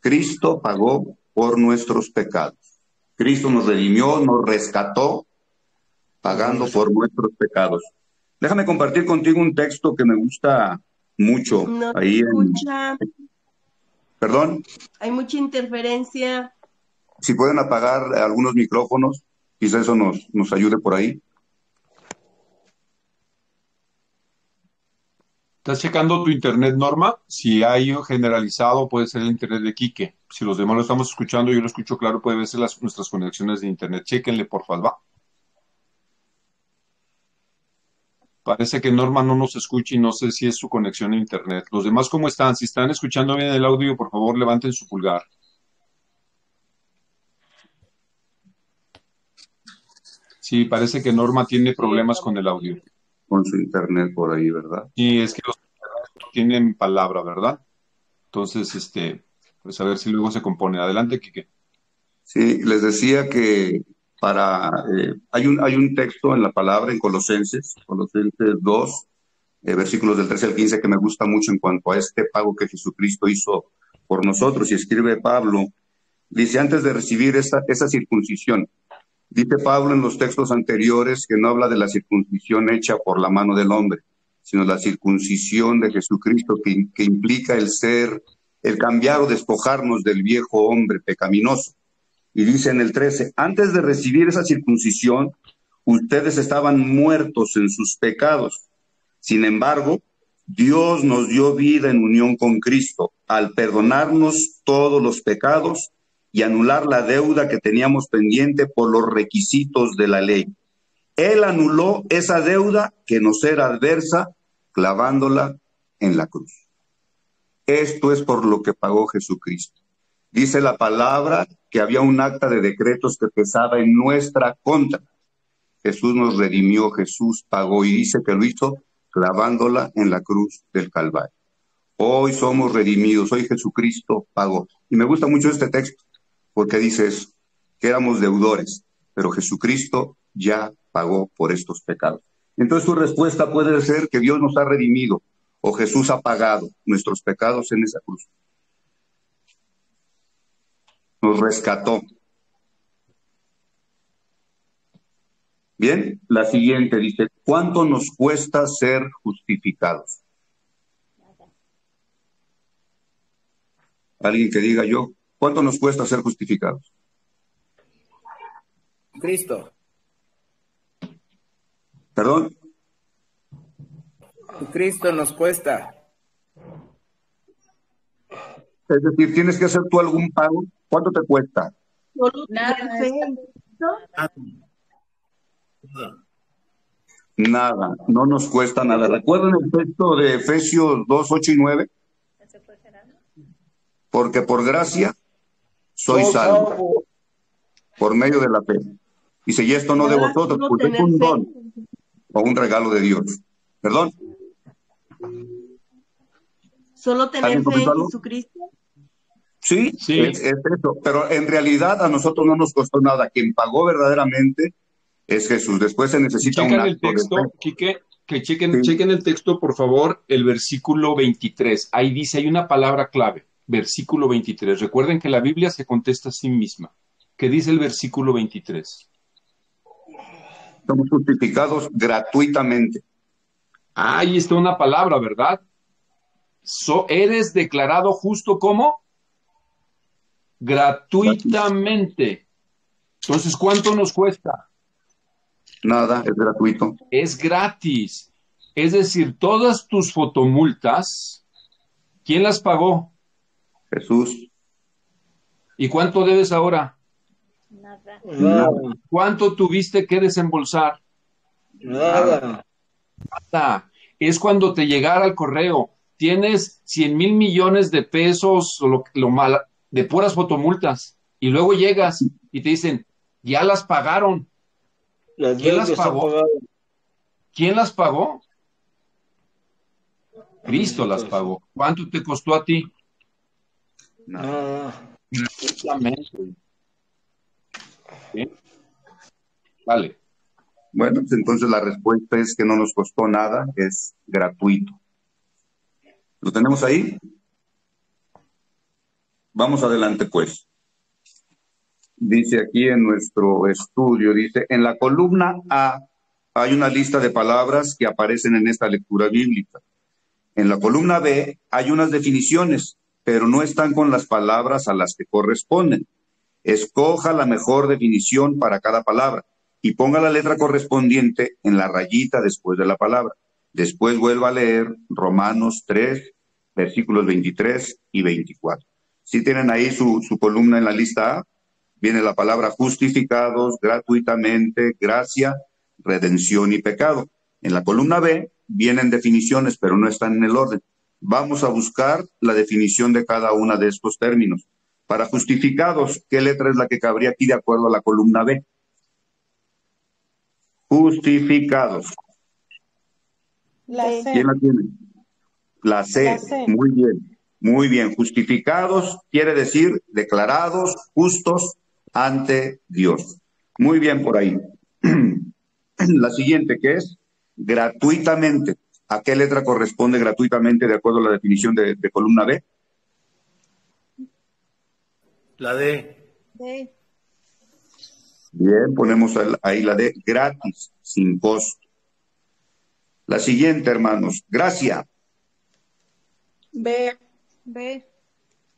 Cristo pagó por nuestros pecados. Cristo nos redimió, nos rescató, pagando por nuestros pecados. Déjame compartir contigo un texto que me gusta mucho. No te ahí escucha. ¿Perdón? Hay mucha interferencia. Si pueden apagar algunos micrófonos, quizá eso nos ayude por ahí. ¿Estás checando tu internet, Norma? Si hay generalizado, puede ser el internet de Quique. Si los demás lo estamos escuchando, yo lo escucho claro, puede ser nuestras conexiones de internet. Chéquenle, por favor. Parece que Norma no nos escucha y no sé si es su conexión a internet. ¿Los demás cómo están? Si están escuchando bien el audio, por favor, levanten su pulgar. Sí, parece que Norma tiene problemas con el audio. Con su internet por ahí, ¿verdad? Sí, es que los no tienen palabra, ¿verdad? Entonces, pues a ver si luego se compone. Adelante, Quique. Sí, les decía que hay un texto en la palabra en Colosenses 2, versículos del 13 al 15, que me gusta mucho en cuanto a este pago que Jesucristo hizo por nosotros. Y escribe Pablo, dice, antes de recibir esa circuncisión, dice Pablo en los textos anteriores que no habla de la circuncisión hecha por la mano del hombre, sino la circuncisión de Jesucristo que implica el cambiar o despojarnos del viejo hombre pecaminoso. Y dice en el 13, antes de recibir esa circuncisión, ustedes estaban muertos en sus pecados. Sin embargo, Dios nos dio vida en unión con Cristo, al perdonarnos todos los pecados y anular la deuda que teníamos pendiente por los requisitos de la ley. Él anuló esa deuda que nos era adversa, clavándola en la cruz. Esto es por lo que pagó Jesucristo. Dice la palabra que había un acta de decretos que pesaba en nuestra contra. Jesús nos redimió, Jesús pagó y dice que lo hizo clavándola en la cruz del Calvario. Hoy somos redimidos, hoy Jesucristo pagó. Y me gusta mucho este texto porque dice eso, que éramos deudores, pero Jesucristo ya pagó por estos pecados. Entonces tu respuesta puede ser que Dios nos ha redimido o Jesús ha pagado nuestros pecados en esa cruz. Nos rescató. Bien, la siguiente dice, ¿cuánto nos cuesta ser justificados? Alguien que diga yo, ¿cuánto nos cuesta ser justificados? Cristo. ¿Perdón? Cristo nos cuesta. Es decir, ¿tienes que hacer tú algún pago? ¿Cuánto te cuesta? Nada, no nos cuesta nada. ¿Recuerdan el texto de Efesios 2, 8 y 9? Porque por gracia soy salvo, por medio de la fe. Dice, y esto no de vosotros, pues es un don o un regalo de Dios. ¿Perdón? ¿Solo tener fe en Jesucristo? Sí, sí. Es eso. Pero en realidad a nosotros no nos costó nada. Quien pagó verdaderamente es Jesús. Después se necesita un acto el texto, de fe. Quique, que chequen el texto, por favor, el versículo 23. Ahí dice, hay una palabra clave, versículo 23. Recuerden que la Biblia se contesta a sí misma. ¿Qué dice el versículo 23? Somos justificados gratuitamente. Ahí está una palabra, ¿verdad? Eres declarado justo ¿cómo? Gratuitamente. Entonces, ¿cuánto nos cuesta? Nada, es gratuito. Es gratis. Es decir, todas tus fotomultas, ¿quién las pagó? Jesús. ¿Y cuánto debes ahora? Nada. ¿Cuánto tuviste que desembolsar? Nada. Nada. Es cuando te llegara al correo, tienes 100,000 millones de pesos de puras fotomultas, y luego llegas y te dicen, ya las pagaron. ¿Quién las pagó? ¿Quién las pagó? Cristo las pagó. ¿Cuánto te costó a ti? Nada. Gratuitamente. ¿Sí? Vale. Bueno, pues entonces la respuesta es que no nos costó nada, es gratuito. ¿Lo tenemos ahí? Vamos adelante, pues. Dice aquí en nuestro estudio, dice, en la columna A hay una lista de palabras que aparecen en esta lectura bíblica. En la columna B hay unas definiciones, pero no están con las palabras a las que corresponden. Escoja la mejor definición para cada palabra y ponga la letra correspondiente en la rayita después de la palabra. Después vuelva a leer Romanos 3, versículos 23 y 24. Si tienen ahí su columna en la lista A, viene la palabra justificados, gratuitamente, gracia, redención y pecado. En la columna B vienen definiciones, pero no están en el orden. Vamos a buscar la definición de cada una de estos términos. Para justificados, ¿qué letra es la que cabría aquí de acuerdo a la columna B? Justificados. La C. ¿Quién la tiene? La C. La C. Muy bien. Muy bien. Justificados quiere decir declarados justos ante Dios. Muy bien por ahí. La siguiente, ¿qué es? Gratuitamente. ¿A qué letra corresponde gratuitamente de acuerdo a la definición de columna B? La D. Bien, ponemos ahí la D, gratis, sin costo. La siguiente, hermanos, gracia. B.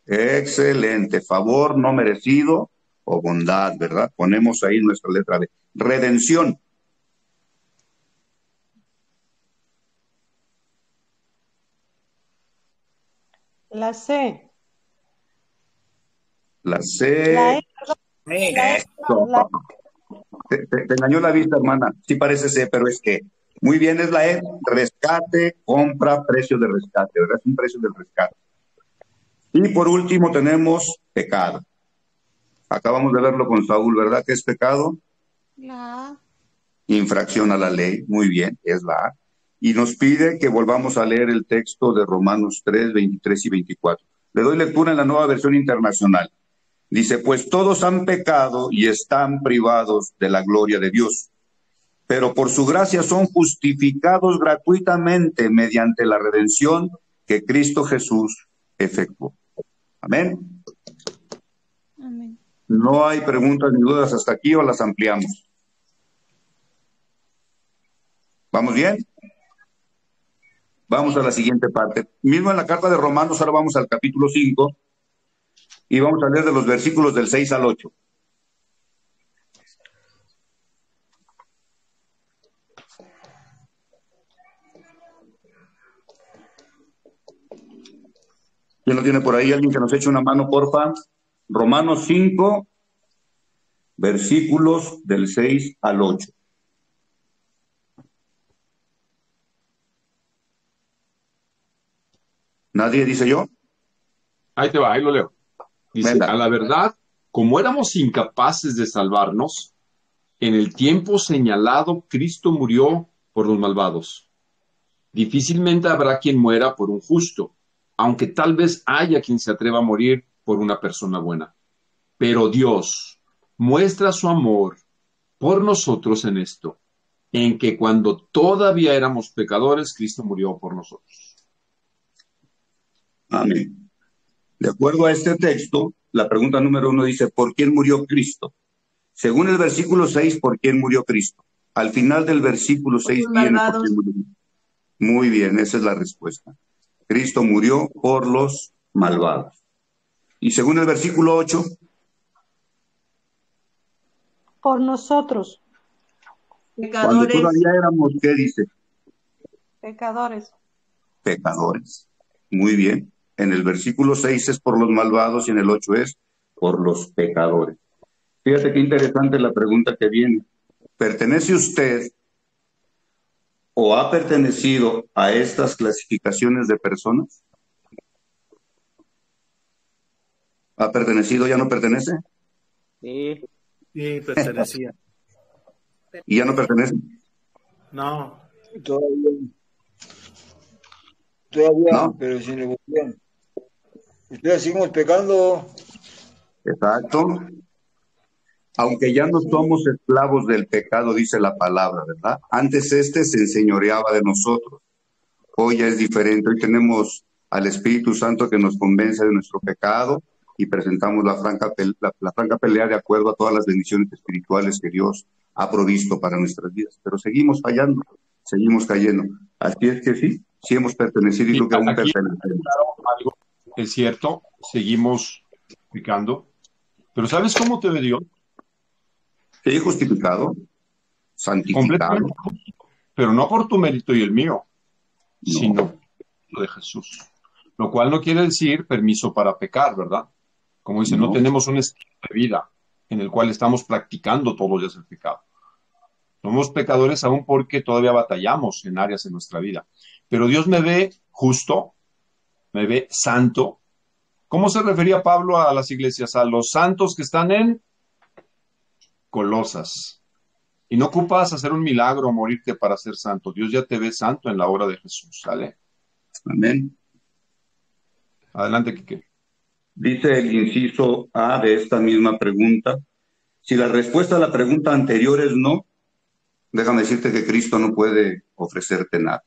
Excelente, favor no merecido o bondad, ¿verdad? Ponemos ahí nuestra letra B. Redención. La C. La C. La E. Te engañó la vista, hermana. Sí parece C, pero es E. Muy bien, es la E. Rescate, compra, precio de rescate, ¿verdad? Es un precio del rescate. Y por último tenemos pecado. Acabamos de verlo con Saúl, ¿verdad? ¿Qué es pecado? La A. Infracción a la ley. Muy bien, es la A. Y nos pide que volvamos a leer el texto de Romanos 3, 23 y 24. Le doy lectura en la Nueva Versión Internacional. Dice, pues todos han pecado y están privados de la gloria de Dios, pero por su gracia son justificados gratuitamente mediante la redención que Cristo Jesús efectuó. Amén. Amén. No hay preguntas ni dudas hasta aquí o las ampliamos. ¿Vamos bien? Vamos a la siguiente parte. Mismo en la carta de Romanos, ahora vamos al capítulo 5 y vamos a leer de los versículos del 6 al 8. ¿Quién lo tiene por ahí? Alguien que nos eche una mano, porfa. Romanos 5, versículos del 6 al 8. ¿Nadie dice yo? Ahí te va, ahí lo leo. Dice, Venga. a la verdad, como éramos incapaces de salvarnos, en el tiempo señalado Cristo murió por los malvados. Difícilmente habrá quien muera por un justo, aunque tal vez haya quien se atreva a morir por una persona buena. Pero Dios muestra su amor por nosotros en esto, en que cuando todavía éramos pecadores, Cristo murió por nosotros. Amén. De acuerdo a este texto, la pregunta número 1 dice, ¿por quién murió Cristo? Según el versículo 6, ¿por quién murió Cristo? Al final del versículo 6 viene ¿por quién murió? Muy bien, esa es la respuesta. Cristo murió por los malvados. Y según el versículo 8, por nosotros. Cuando todavía éramos, ¿qué dice? Pecadores. Pecadores. Muy bien. En el versículo 6 es por los malvados y en el 8 es por los pecadores. Fíjate qué interesante la pregunta que viene. ¿Pertenece usted o ha pertenecido a estas clasificaciones de personas? ¿Ha pertenecido, ya no pertenece? Sí. Sí, pertenecía. ¿Y ya no pertenece? No. Todavía, ¿No? pero sin evolución. Ustedes seguimos pecando. Exacto. Aunque ya no somos esclavos del pecado, dice la palabra, ¿verdad? Antes se enseñoreaba de nosotros. Hoy ya es diferente. Hoy tenemos al Espíritu Santo que nos convence de nuestro pecado y presentamos la franca pelea de acuerdo a todas las bendiciones espirituales que Dios ha provisto para nuestras vidas. Pero seguimos fallando, seguimos cayendo. Así es que sí hemos pertenecido y creo que aún pertenecemos. Algo es cierto, seguimos pecando. Pero ¿sabes cómo te ve Dios? Sí, justificado, santificado. Pero no por tu mérito y el mío, sino lo de Jesús. Lo cual no quiere decir permiso para pecar, ¿verdad? Como dice, no tenemos un estilo de vida en el cual estamos practicando todos los días el pecado. Somos pecadores aún porque todavía batallamos en áreas de nuestra vida. Pero Dios me ve justo, me ve santo. ¿Cómo se refería Pablo a las iglesias? A los santos que están en Colosas. Y no ocupas hacer un milagro o morirte para ser santo. Dios ya te ve santo en la obra de Jesús. ¿Sale? Amén. Adelante, Quique. Dice el inciso A de esta misma pregunta. Si la respuesta a la pregunta anterior es no, déjame decirte que Cristo no puede ofrecerte nada.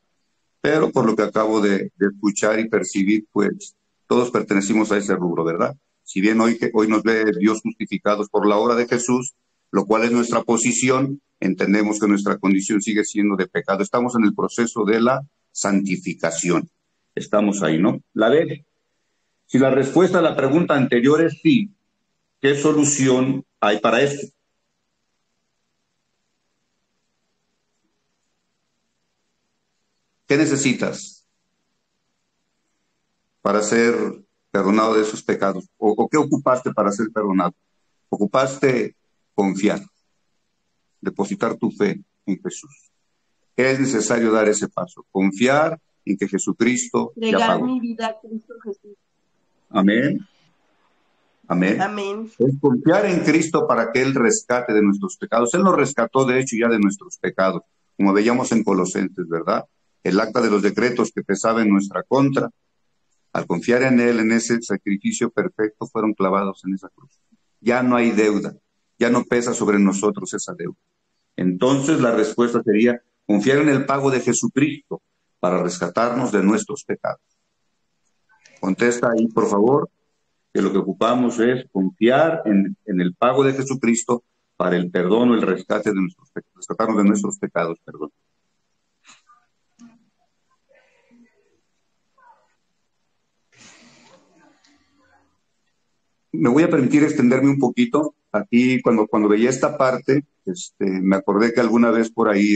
Pero por lo que acabo de escuchar y percibir, pues todos pertenecimos a ese rubro, ¿verdad? Si bien hoy nos ve Dios justificados por la obra de Jesús, lo cual es nuestra posición, entendemos que nuestra condición sigue siendo de pecado. Estamos en el proceso de la santificación. Estamos ahí, ¿no? La B. Si la respuesta a la pregunta anterior es sí, ¿qué solución hay para esto? ¿Qué necesitas para ser perdonado de esos pecados? ¿O qué ocupaste para ser perdonado? Ocupaste confiar, depositar tu fe en Jesús. Es necesario dar ese paso, confiar en que Jesucristo ya pagó. Mi vida a Cristo Jesús. Amén. Amén. Amén. Es confiar en Cristo para que Él rescate de nuestros pecados. Él nos rescató, de hecho, ya de nuestros pecados, como veíamos en Colosenses, ¿verdad? El acta de los decretos que pesaba en nuestra contra, al confiar en Él, en ese sacrificio perfecto, fueron clavados en esa cruz. Ya no hay deuda, ya no pesa sobre nosotros esa deuda. Entonces la respuesta sería confiar en el pago de Jesucristo para rescatarnos de nuestros pecados. Contesta ahí, por favor, que lo que ocupamos es confiar en el pago de Jesucristo para el perdón o el rescate de nuestros pecados, rescatarnos de nuestros pecados, perdón. Me voy a permitir extenderme un poquito. Aquí, cuando veía esta parte, me acordé que alguna vez por ahí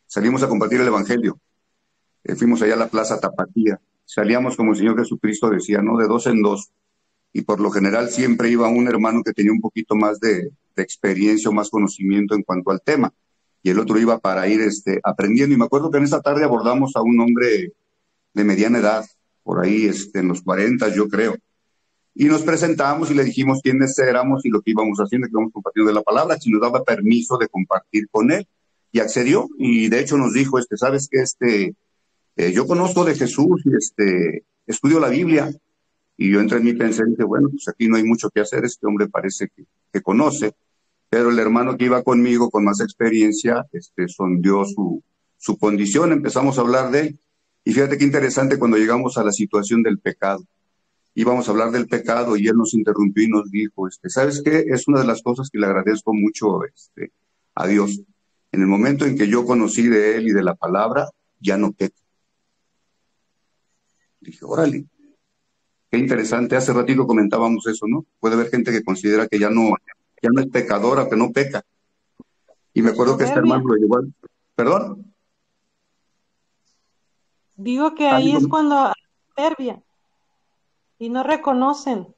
salimos a compartir el Evangelio. Fuimos allá a la Plaza Tapatía. Salíamos, como el Señor Jesucristo decía, ¿no? De dos en dos. Y por lo general siempre iba un hermano que tenía un poquito más de experiencia o más conocimiento en cuanto al tema. Y el otro iba para ir aprendiendo. Y me acuerdo que en esa tarde abordamos a un hombre de mediana edad, por ahí en los 40, yo creo. Y nos presentamos y le dijimos quiénes éramos y lo que íbamos haciendo, que íbamos compartiendo de la palabra, si nos daba permiso de compartir con él. Y accedió, y de hecho nos dijo, ¿sabes qué? Yo conozco de Jesús y estudio la Biblia. Y yo entré en mi pensé y dije, bueno, pues aquí no hay mucho que hacer, este hombre parece que conoce, pero el hermano que iba conmigo con más experiencia, sondeó su condición, empezamos a hablar de él. Y fíjate qué interesante cuando llegamos a la situación del pecado. Íbamos a hablar del pecado y él nos interrumpió y nos dijo, ¿sabes qué? Es una de las cosas que le agradezco mucho a Dios. En el momento en que yo conocí de él y de la palabra, ya no peco. Dije, órale, qué interesante. Hace ratito comentábamos eso, ¿no? Puede haber gente que considera que ya no es pecadora, que no peca. Y me acuerdo que este hermano lo llevó al... ¿Perdón? Digo que ahí es cuando soberbia y no reconocen.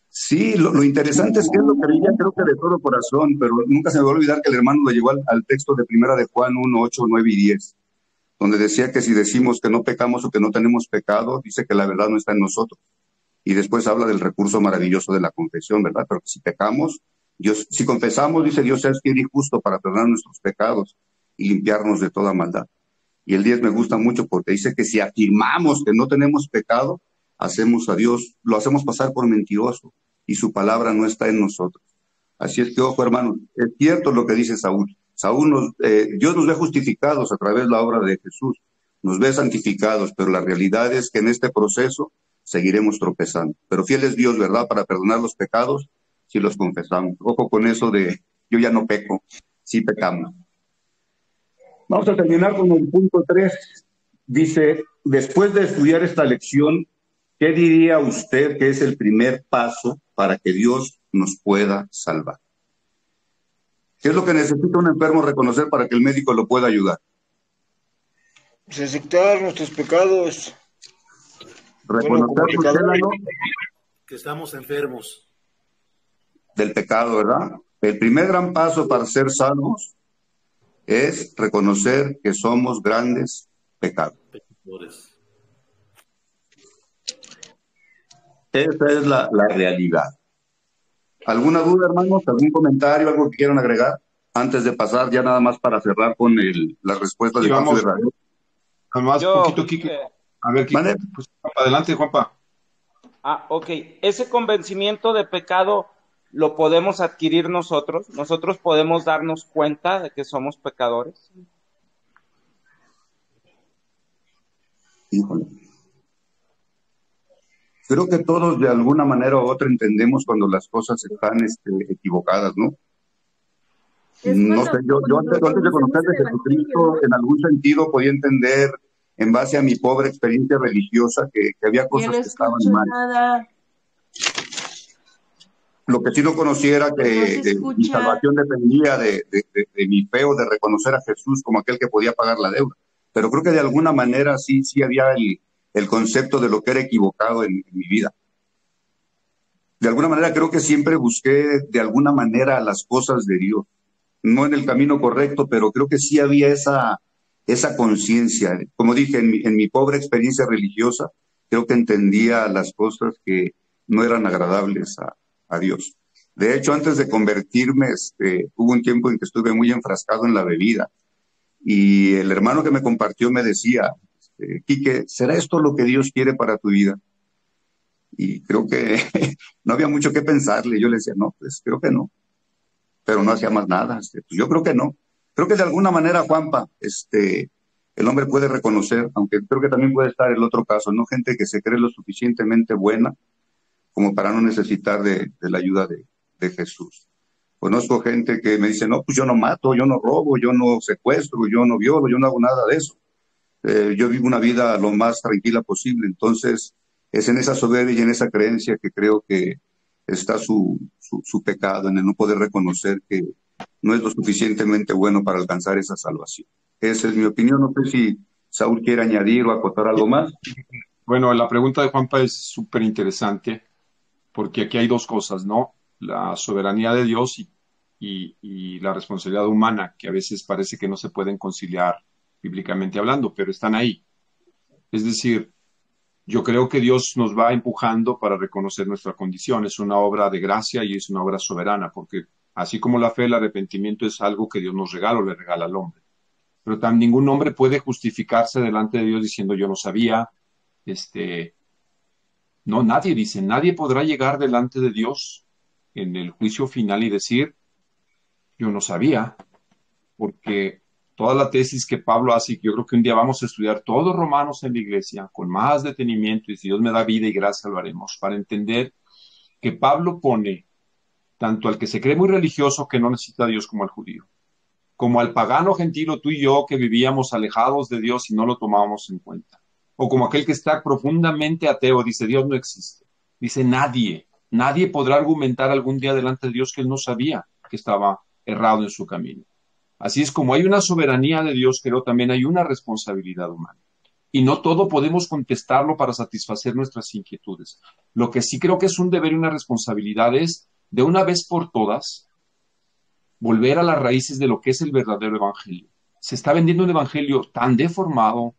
Sí, lo interesante es que él lo creía, creo que de todo corazón, pero nunca se me va a olvidar que el hermano lo llevó al texto de Primera de Juan 1, 8, 9 y 10, donde decía que si decimos que no pecamos o que no tenemos pecado, dice que la verdad no está en nosotros. Y después habla del recurso maravilloso de la confesión, ¿verdad? Pero si pecamos, si confesamos, dice Dios, es fiel y justo para perdonar nuestros pecados y limpiarnos de toda maldad. Y el 10 me gusta mucho porque dice que si afirmamos que no tenemos pecado, hacemos a Dios, lo hacemos pasar por mentiroso y su palabra no está en nosotros. Así es que, ojo, hermanos, es cierto lo que dice Saúl. Dios nos ve justificados a través de la obra de Jesús, nos ve santificados, pero la realidad es que en este proceso seguiremos tropezando. Pero fiel es Dios, ¿verdad?, para perdonar los pecados si los confesamos. Ojo con eso de yo ya no peco, sí pecamos. Vamos a terminar con el punto 3. Dice, después de estudiar esta lección, ¿qué diría usted que es el primer paso para que Dios nos pueda salvar? ¿Qué es lo que necesita un enfermo reconocer para que el médico lo pueda ayudar? Pues aceptar nuestros pecados. Reconocer que estamos enfermos del pecado, ¿verdad? El primer gran paso para ser salvos es reconocer que somos grandes pecadores. Esa es la realidad. ¿Alguna duda, hermanos? ¿Algún comentario, algo que quieran agregar? Antes de pasar ya nada más para cerrar con la respuesta de Juanpa de Radio. Además, poquito, Quique. A ver, Quique, pues, adelante, Juanpa. Ok. Ese convencimiento de pecado lo podemos adquirir nosotros. Nosotros podemos darnos cuenta de que somos pecadores. Híjole. Creo que todos de alguna manera u otra entendemos cuando las cosas están equivocadas, ¿no? No sé, yo antes de conocer de Jesucristo, en algún sentido podía entender, en base a mi pobre experiencia religiosa, que había cosas que estaban mal. Nada. Lo que sí no conociera que mi salvación dependía de mi fe o de reconocer a Jesús como aquel que podía pagar la deuda. Pero creo que de alguna manera sí había el concepto de lo que era equivocado en mi vida. De alguna manera creo que siempre busqué de alguna manera las cosas de Dios. No en el camino correcto, pero creo que sí había esa conciencia. Como dije, en mi pobre experiencia religiosa, creo que entendía las cosas que no eran agradables a Dios. De hecho, antes de convertirme, hubo un tiempo en que estuve muy enfrascado en la bebida. Y el hermano que me compartió me decía, Quique, ¿será esto lo que Dios quiere para tu vida? Y creo que no había mucho que pensarle. Yo le decía, no, pues creo que no. Pero no hacía más nada. Pues yo creo que no. Creo que de alguna manera, Juanpa, el hombre puede reconocer, aunque creo que también puede estar el otro caso, ¿no? Gente que se cree lo suficientemente buena como para no necesitar de la ayuda de Jesús. Conozco gente que me dice, no, pues yo no mato, yo no robo, yo no secuestro, yo no violo, yo no hago nada de eso. Yo vivo una vida lo más tranquila posible. Entonces, es en esa soberbia y en esa creencia que creo que está su pecado, en el no poder reconocer que no es lo suficientemente bueno para alcanzar esa salvación. Esa es mi opinión. No sé si Saúl quiere añadir o acotar algo más. Bueno, la pregunta de Juanpa es súper interesante, porque aquí hay dos cosas, ¿no? La soberanía de Dios y la responsabilidad humana, que a veces parece que no se pueden conciliar bíblicamente hablando, pero están ahí. Es decir, yo creo que Dios nos va empujando para reconocer nuestra condición. Es una obra de gracia y es una obra soberana, porque así como la fe, el arrepentimiento es algo que Dios nos regala o le regala al hombre. Pero ningún hombre puede justificarse delante de Dios diciendo yo no sabía, No, nadie dice, nadie podrá llegar delante de Dios en el juicio final y decir, yo no sabía, porque toda la tesis que Pablo hace, y que yo creo que un día vamos a estudiar todos Romanos en la iglesia con más detenimiento, y si Dios me da vida y gracia lo haremos, para entender que Pablo pone tanto al que se cree muy religioso que no necesita a Dios como al judío, como al pagano gentil o tú y yo que vivíamos alejados de Dios y no lo tomábamos en cuenta, o como aquel que está profundamente ateo, dice Dios no existe, dice nadie podrá argumentar algún día delante de Dios que él no sabía que estaba errado en su camino. Así es, como hay una soberanía de Dios, pero también hay una responsabilidad humana. Y no todo podemos contestarlo para satisfacer nuestras inquietudes. Lo que sí creo que es un deber y una responsabilidad es, de una vez por todas, volver a las raíces de lo que es el verdadero evangelio. Se está vendiendo un evangelio tan deformado,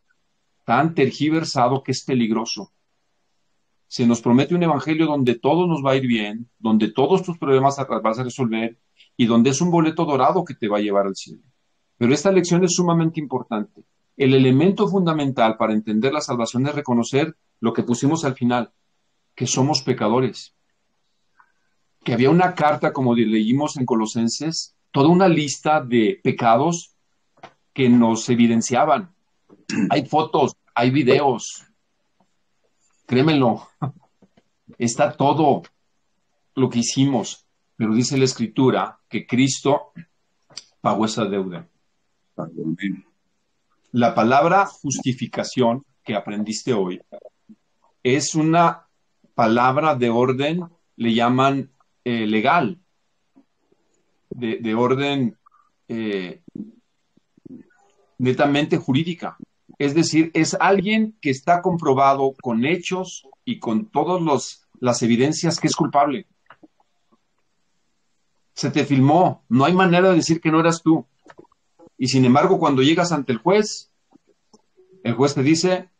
tan tergiversado, que es peligroso. Se nos promete un evangelio donde todo nos va a ir bien, donde todos tus problemas vas a resolver, y donde es un boleto dorado que te va a llevar al cielo. Pero esta lección es sumamente importante. El elemento fundamental para entender la salvación es reconocer lo que pusimos al final, que somos pecadores. Que había una carta, como leímos en Colosenses, toda una lista de pecados que nos evidenciaban. Hay fotos, hay videos. Créemelo, está todo lo que hicimos. Pero dice la Escritura que Cristo pagó esa deuda. La palabra justificación que aprendiste hoy es una palabra de orden, le llaman legal, de orden netamente jurídica. Es decir, es alguien que está comprobado con hechos y con todas las evidencias que es culpable. Se te filmó, no hay manera de decir que no eras tú. Y sin embargo, cuando llegas ante el juez te dice,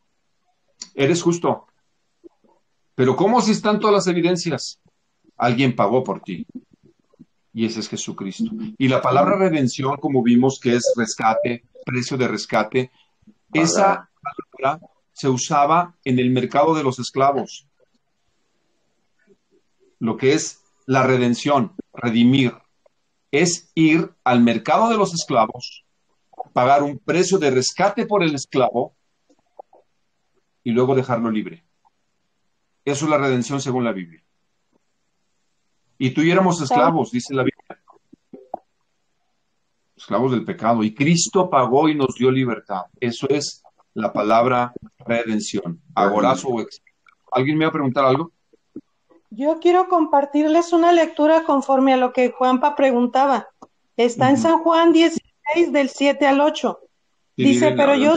eres justo. Pero ¿cómo si están todas las evidencias? Alguien pagó por ti. Y ese es Jesucristo. Y la palabra redención, como vimos que es rescate, precio de rescate, esa palabra se usaba en el mercado de los esclavos. Lo que es la redención, redimir, es ir al mercado de los esclavos, pagar un precio de rescate por el esclavo y luego dejarlo libre. Eso es la redención según la Biblia. Y tú y éramos esclavos, dice la Biblia. Esclavos del pecado. Y Cristo pagó y nos dio libertad. Eso es la palabra redención. Agorazo o exilio. ¿Alguien me va a preguntar algo? Yo quiero compartirles una lectura conforme a lo que Juanpa preguntaba. Está en San Juan 16, del 7 al 8. Sí, dice, pero yo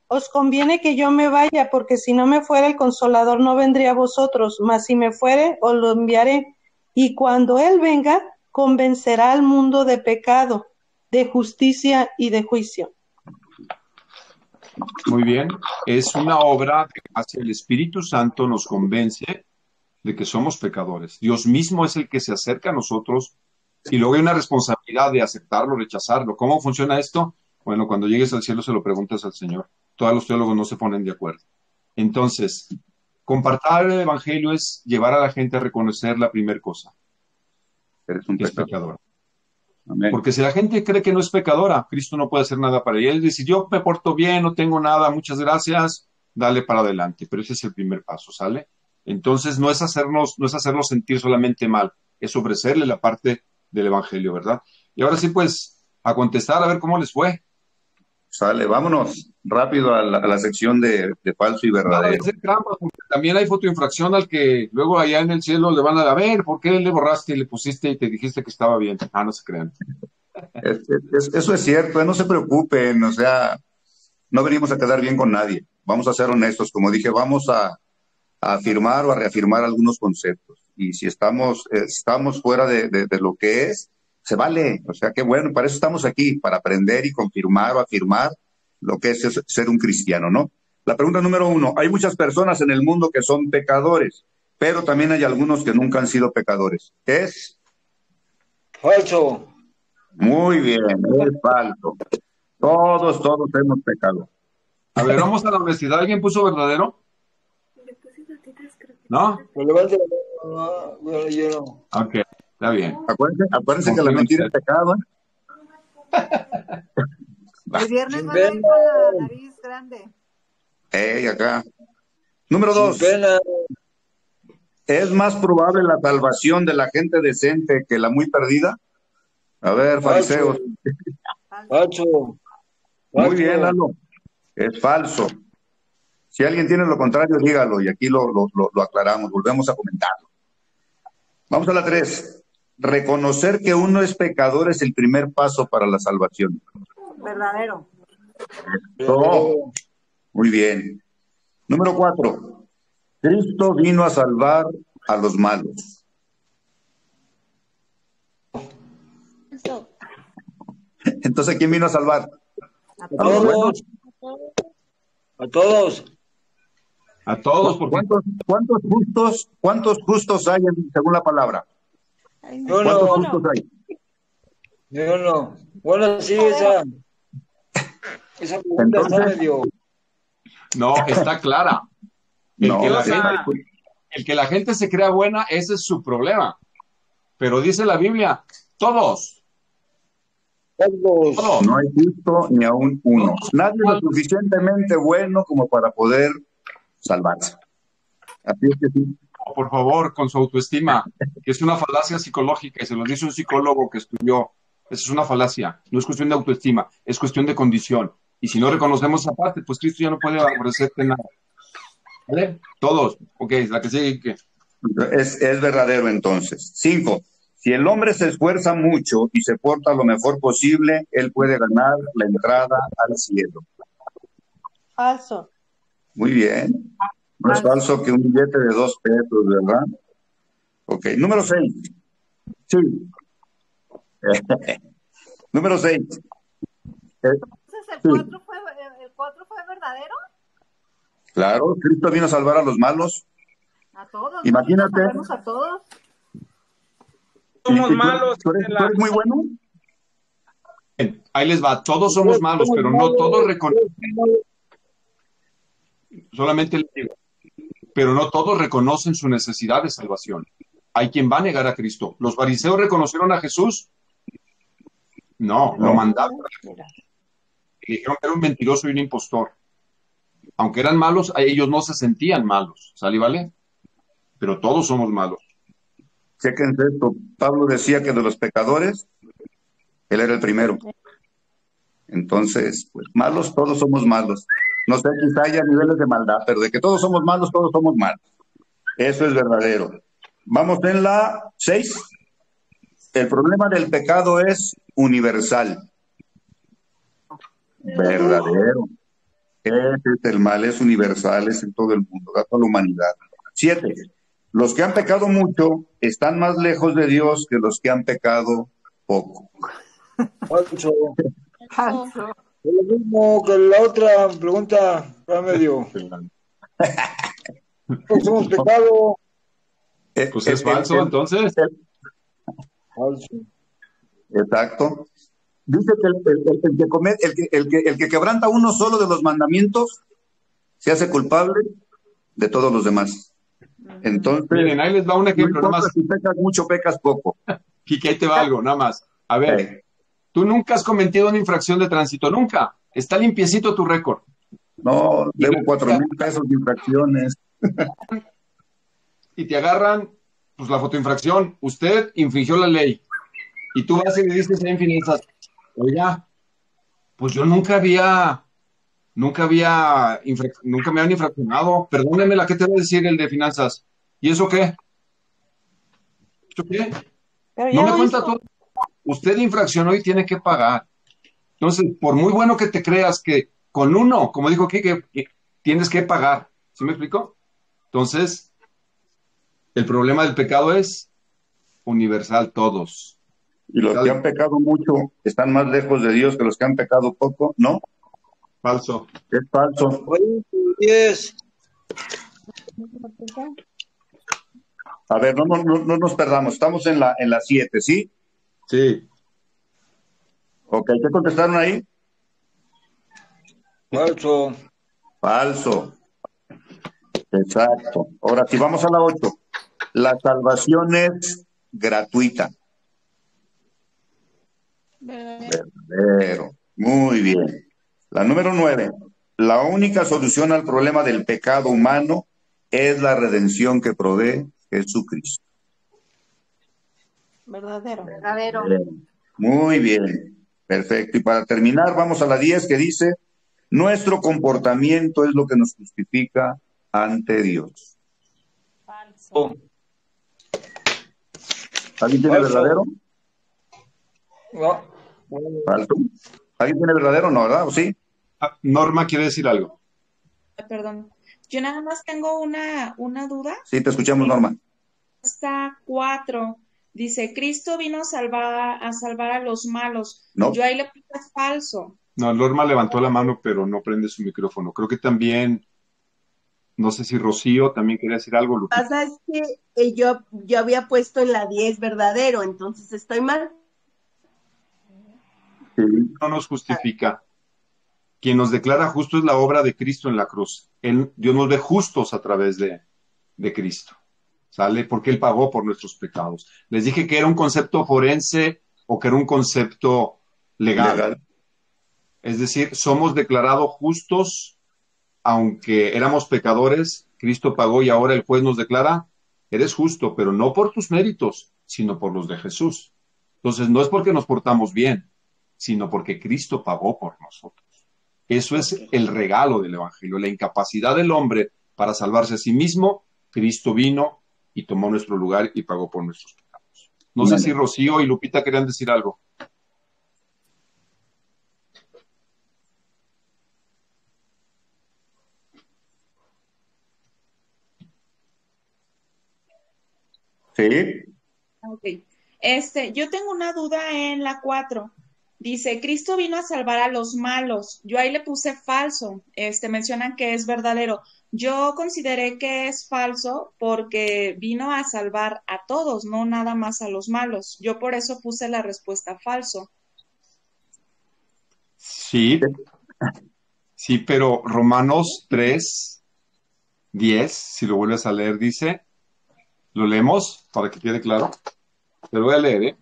os conviene que yo me vaya, porque si no me fuera el Consolador no vendría a vosotros, mas si me fuere, os lo enviaré. Y cuando Él venga, convencerá al mundo de pecado, de justicia y de juicio. Muy bien. Es una obra que hace el Espíritu Santo, nos convence de que somos pecadores. Dios mismo es el que se acerca a nosotros y luego hay una responsabilidad de aceptarlo, rechazarlo. ¿Cómo funciona esto? Bueno, cuando llegues al cielo se lo preguntas al Señor. Todos los teólogos no se ponen de acuerdo. Entonces, compartir el Evangelio es llevar a la gente a reconocer la primera cosa. Eres un pecador. Amén. Porque si la gente cree que no es pecadora, Cristo no puede hacer nada para ella. Él dice, yo me porto bien, no tengo nada, muchas gracias, dale para adelante. Pero ese es el primer paso, ¿sale? Entonces no es hacernos sentir solamente mal, es ofrecerle la parte del Evangelio, ¿verdad? Y ahora sí, pues, a contestar, a ver cómo les fue. Sale, vámonos rápido a la sección de falso y verdadero. También hay fotoinfracción al que luego allá en el cielo le van a ver, ¿por qué le borraste y le pusiste y te dijiste que estaba bien? Ah, no se crean. Eso es cierto, no se preocupen, o sea, no venimos a quedar bien con nadie. Vamos a ser honestos, como dije, vamos a afirmar o a reafirmar algunos conceptos. Y si estamos fuera de lo que es, se vale. O sea, qué bueno, para eso estamos aquí, para aprender y confirmar o afirmar lo que es ser un cristiano, ¿no? La pregunta número 1, hay muchas personas en el mundo que son pecadores, pero también hay algunos que nunca han sido pecadores. ¿Es? Falso. Muy bien, es falso. Todos hemos pecado. A ver, vamos a la honestidad. ¿Alguien puso verdadero? ¿No? Pues levante la mano. Bueno, yo no. Ok, está bien. Acuérdense que la mentira es pecado. El viernes van a ir con la nariz grande. Acá. Número 2. ¿Es más probable la salvación de la gente decente que la muy perdida? A ver, fariseos. Falso. Muy bien, Lalo. Es falso. Si alguien tiene lo contrario, dígalo y aquí lo aclaramos, volvemos a comentarlo. Vamos a la 3. Reconocer que uno es pecador es el primer paso para la salvación. Verdadero. Oh, muy bien. Número 4. Cristo vino a salvar a los malos. Entonces, ¿quién vino a salvar? A todos. A todos. A todos. ¿Cuántos justos hay según la palabra? ¿Cuántos justos hay? Yo no. Bueno, sí, esa pregunta está medio... No, está clara. El que la gente se crea buena, ese es su problema. Pero dice la Biblia, todos. No hay justo ni aún uno. Nadie es lo suficientemente bueno como para poder salvarse. Así es que sí. Por favor, con su autoestima, que es una falacia psicológica, y se lo dice un psicólogo que estudió. Esa es una falacia. No es cuestión de autoestima, es cuestión de condición. Y si no reconocemos esa parte, pues Cristo ya no puede ofrecerte nada. ¿Vale? Todos. Ok, la que sigue. Es verdadero entonces. 5. Si el hombre se esfuerza mucho y se porta lo mejor posible, él puede ganar la entrada al cielo. Falso. Muy bien. No es falso que un billete de 2 pesos, ¿verdad? Ok. Número 6. Sí. Número 6. Entonces, ¿el 4 fue verdadero? Claro, Cristo vino a salvar a los malos. A todos. Imagínate. ¿Sabemos a todos? Somos malos. ¿Tú eres muy bueno? Ahí les va. Todos somos malos, pero no todos reconocen. Solamente les digo. Pero no todos reconocen su necesidad de salvación. Hay quien va a negar a Cristo. ¿Los fariseos reconocieron a Jesús? No, lo mandaron. Y dijeron que era un mentiroso y un impostor. Aunque eran malos, ellos no se sentían malos. ¿Sale, vale? Pero todos somos malos. Chequense esto. Pablo decía que de los pecadores, él era el primero. Entonces, pues malos, todos somos malos. No sé, quizá haya niveles de maldad, pero de que todos somos malos, todos somos malos. Eso es verdadero. Vamos en la 6. El problema del pecado es universal. Verdadero. Ese es el mal, es universal, es en todo el mundo, da toda la humanidad. 7. Los que han pecado mucho están más lejos de Dios que los que han pecado poco. Falso. Es lo mismo que la otra pregunta, medio. Somos pecado. Pues es falso, entonces. Falso. Exacto. Dice que el que quebranta uno solo de los mandamientos se hace culpable de todos los demás. Entonces, miren, ahí les va un ejemplo. No nada más. Si pecas mucho, pecas poco. Quique, ahí te va algo, nada más. A ver, tú nunca has cometido una infracción de tránsito, nunca. Está limpiecito tu récord. No, debo 4,000 pesos de infracciones. Y te agarran, pues la fotoinfracción. Usted infringió la ley. Y tú vas y le dices en finanzas, oiga, pues yo nunca me habían infraccionado. Perdóneme, ¿la qué te va a decir el de finanzas? ¿Y eso qué? ¿Eso qué? No me cuenta todo. Usted infraccionó y tiene que pagar. Entonces, por muy bueno que te creas que con uno, como dijo Kike, tienes que pagar. ¿Sí me explico? Entonces, el problema del pecado es universal, todos. Y los que han pecado mucho están más lejos de Dios que los que han pecado poco, ¿no? Falso. Es falso. 10. A ver, no nos perdamos. Estamos en la 7, ¿sí? Sí. Ok, ¿qué contestaron ahí? Falso. Falso. Exacto. Ahora sí, vamos a la 8. La salvación es gratuita. Verdadero. Muy bien. La número 9. La única solución al problema del pecado humano es la redención que provee Jesucristo. Verdadero. Verdadero. Muy bien. Perfecto. Y para terminar, vamos a la 10 que dice, nuestro comportamiento es lo que nos justifica ante Dios. Falso. ¿Alguien tiene Falso. verdadero? No. ¿Falso? ¿Alguien tiene verdadero? No, ¿verdad? ¿O sí? Norma quiere decir algo. Perdón. Yo nada más tengo una duda. Sí, te escuchamos, Norma. Está 4. Dice, Cristo vino a salvar a los malos. No. Yo ahí le puse falso. No, Norma levantó la mano, pero no prende su micrófono. Creo que también, no sé si Rocío también quería decir algo. Lo que pasa es que yo había puesto en la 10 verdadero, entonces estoy mal. Sí. No nos justifica. Quien nos declara justo es la obra de Cristo en la cruz. Dios nos ve justos a través de Cristo. ¿Sale? Porque Él pagó por nuestros pecados. Les dije que era un concepto forense o que era un concepto legal. Es decir, somos declarados justos, aunque éramos pecadores, Cristo pagó y ahora el juez nos declara, eres justo, pero no por tus méritos, sino por los de Jesús. Entonces, no es porque nos portamos bien, sino porque Cristo pagó por nosotros. Eso es el regalo del Evangelio, la incapacidad del hombre para salvarse a sí mismo. Cristo vino y tomó nuestro lugar y pagó por nuestros pecados. No sé si Rocío y Lupita querían decir algo. Sí. Ok. Yo tengo una duda en la 4. Dice, Cristo vino a salvar a los malos. Yo ahí le puse falso. Mencionan que es verdadero. Yo consideré que es falso porque vino a salvar a todos, no nada más a los malos. Yo por eso puse la respuesta falso. Sí, sí, pero Romanos 3:10, si lo vuelves a leer, dice, ¿lo leemos para que quede claro? Te lo voy a leer, ¿eh?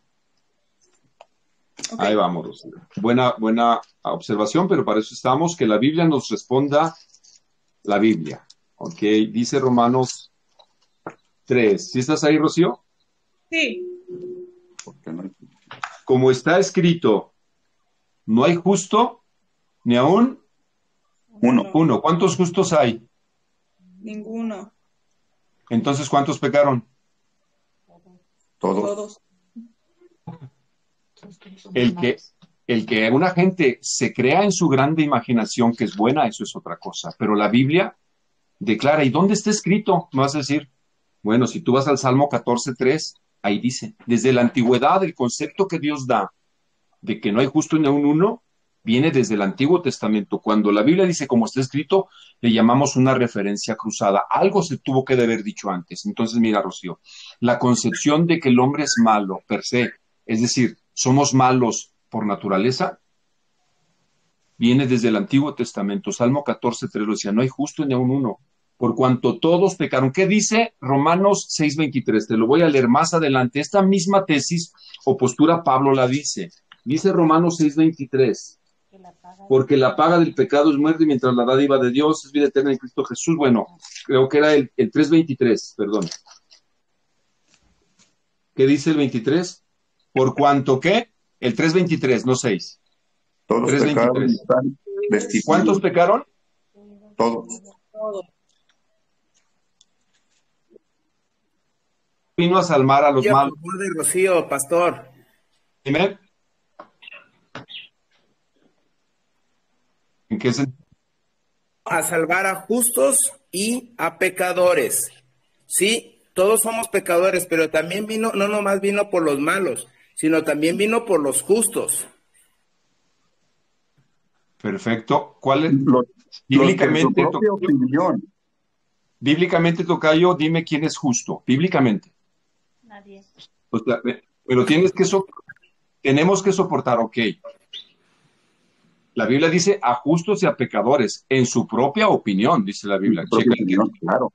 Okay. Ahí vamos, Rocío. Buena observación, pero para eso estamos, que la Biblia nos responda la Biblia. Ok, dice Romanos 3. ¿Sí estás ahí, Rocío? Sí. Como está escrito, no hay justo ni aún uno. ¿Cuántos justos hay? Ninguno. Entonces, ¿cuántos pecaron? Todos. El que una gente se crea en su grande imaginación que es buena, eso es otra cosa. Pero la Biblia declara, ¿y dónde está escrito? Me vas a decir, bueno, si tú vas al Salmo 14:3, ahí dice, desde la antigüedad el concepto que Dios da de que no hay justo ni aún uno, viene desde el Antiguo Testamento. Cuando la Biblia dice como está escrito, le llamamos una referencia cruzada. Algo se tuvo que haber dicho antes. Entonces, mira, Rocío, la concepción de que el hombre es malo per se, es decir, somos malos por naturaleza, viene desde el Antiguo Testamento. Salmo 14:3 lo decía, no hay justo ni aún uno, por cuanto todos pecaron. ¿Qué dice Romanos 6:23? Te lo voy a leer más adelante. Esta misma tesis o postura Pablo la dice. Dice Romanos 6:23, porque la paga del pecado es muerte, mientras la dádiva de Dios es vida eterna en Cristo Jesús. Bueno, creo que era el 3:23, perdón. ¿Qué dice el 23? Por cuanto, ¿qué? El 3:23, no 6. Todos 3:23. ¿Cuántos pecaron? Todos. Vino a salvar a los malos. De Rocío, pastor. Dime. ¿En qué sentido? A salvar a justos y a pecadores. Sí, todos somos pecadores, pero también vino, no nomás vino por los malos, sino también vino por los justos. Perfecto. ¿Cuál es? Bíblicamente, Tocayo, dime quién es justo. Bíblicamente. Nadie. O sea, pero tenemos que soportar, ok. La Biblia dice a justos y a pecadores, en su propia opinión, dice la Biblia. Opinión, claro.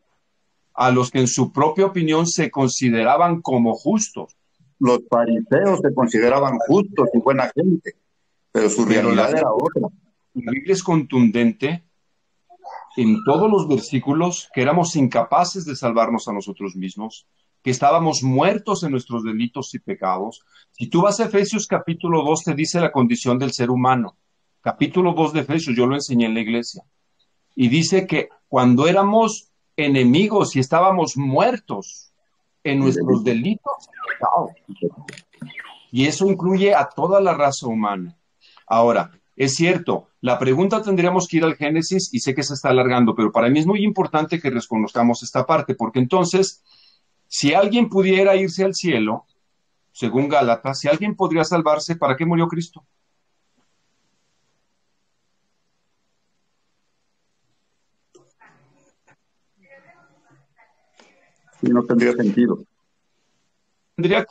A los que en su propia opinión se consideraban como justos. Los fariseos se consideraban justos y buena gente, pero su realidad era otra. La Biblia es contundente en todos los versículos que éramos incapaces de salvarnos a nosotros mismos, que estábamos muertos en nuestros delitos y pecados. Si tú vas a Efesios capítulo 2, te dice la condición del ser humano. Capítulo 2 de Efesios, yo lo enseñé en la iglesia. Y dice que cuando éramos enemigos y estábamos muertos en nuestros delitos y pecados. Y eso incluye a toda la raza humana. Ahora, es cierto, la pregunta tendríamos que ir al Génesis y sé que se está alargando, pero para mí es muy importante que reconozcamos esta parte, porque entonces, si alguien pudiera irse al cielo, según Gálatas, si alguien podría salvarse, ¿para qué murió Cristo? Y no tendría sentido. Tendría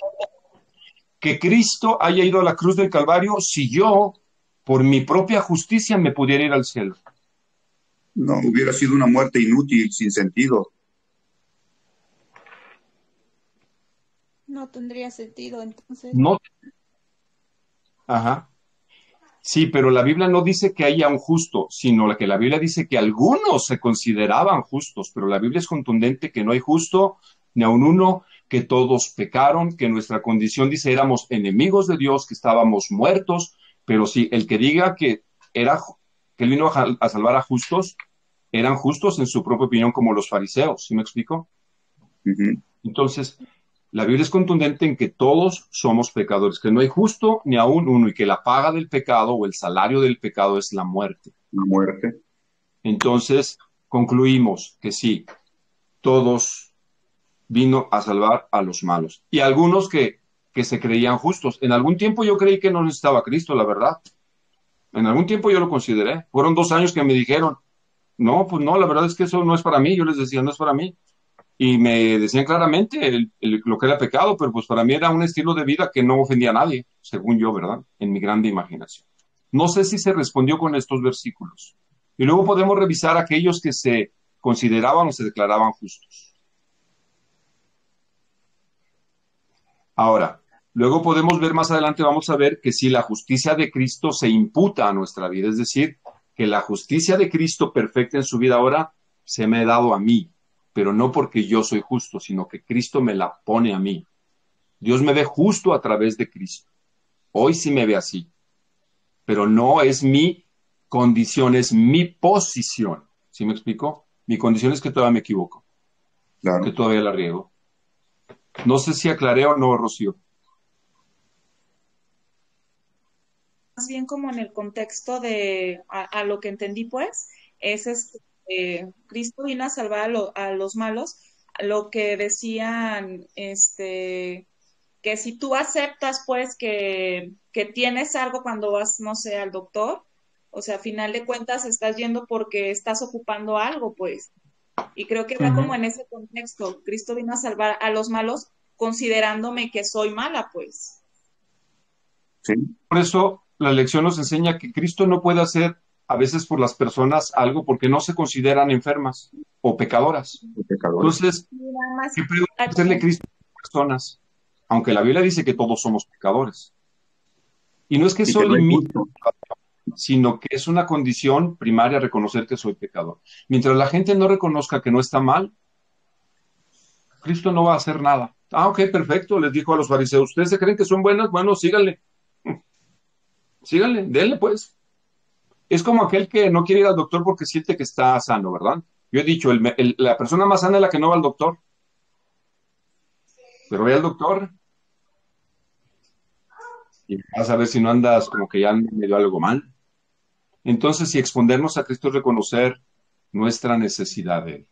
que Cristo haya ido a la cruz del Calvario si yo, por mi propia justicia, me pudiera ir al cielo. No, hubiera sido una muerte inútil, sin sentido. No tendría sentido, entonces. No. Ajá. Sí, pero la Biblia no dice que haya un justo, sino que la Biblia dice que algunos se consideraban justos, pero la Biblia es contundente que no hay justo ni aun uno, que todos pecaron, que nuestra condición dice éramos enemigos de Dios, que estábamos muertos, pero sí, el que diga que él vino a salvar a justos, eran justos en su propia opinión como los fariseos, ¿sí me explico? Uh-huh. Entonces, la Biblia es contundente en que todos somos pecadores, que no hay justo ni aún uno, y que la paga del pecado o el salario del pecado es la muerte. La muerte. Entonces, concluimos que sí, todos vino a salvar a los malos. Y algunos que se creían justos. En algún tiempo yo creí que no necesitaba a Cristo, la verdad. En algún tiempo yo lo consideré. Fueron 2 años que me dijeron, no, pues no, la verdad es que eso no es para mí. Yo les decía, no es para mí. Y me decían claramente lo que era pecado, pero pues para mí era un estilo de vida que no ofendía a nadie, según yo, ¿verdad? En mi grande imaginación. No sé si se respondió con estos versículos. Y luego podemos revisar aquellos que se consideraban o se declaraban justos. Ahora, luego podemos ver más adelante, vamos a ver que si la justicia de Cristo se imputa a nuestra vida, es decir, que la justicia de Cristo perfecta en su vida ahora se me ha dado a mí, pero no porque yo soy justo, sino que Cristo me la pone a mí. Dios me ve justo a través de Cristo. Hoy sí me ve así, pero no es mi condición, es mi posición. ¿Sí me explico? Mi condición es que todavía me equivoco, claro, que todavía la riego. No sé si aclaré o no, Rocío. Más bien como en el contexto de, a lo que entendí pues, es Cristo vino a salvar a los malos, lo que decían, que si tú aceptas pues que tienes algo cuando vas, no sé, al doctor, o sea, a final de cuentas estás yendo porque estás ocupando algo pues. Y creo que va como en ese contexto. Cristo vino a salvar a los malos considerándome que soy mala, pues. Sí. Por eso la lección nos enseña que Cristo no puede hacer a veces por las personas algo porque no se consideran enfermas o pecadoras. Entonces, ¿qué puede hacerle Cristo a las personas? Aunque la Biblia dice que todos somos pecadores. Y no es que eso limite, sino que es una condición primaria reconocer que soy pecador. Mientras la gente no reconozca que no está mal, Cristo no va a hacer nada. Ah, ok, perfecto, les dijo a los fariseos, ¿ustedes se creen que son buenas? Bueno, síganle. Síganle, denle pues. Es como aquel que no quiere ir al doctor porque siente que está sano, ¿verdad? Yo he dicho, la persona más sana es la que no va al doctor. Pero ve al doctor y vas a ver si no andas como que ya medio algo mal. Entonces, si exponernos a Cristo es reconocer nuestra necesidad de Él.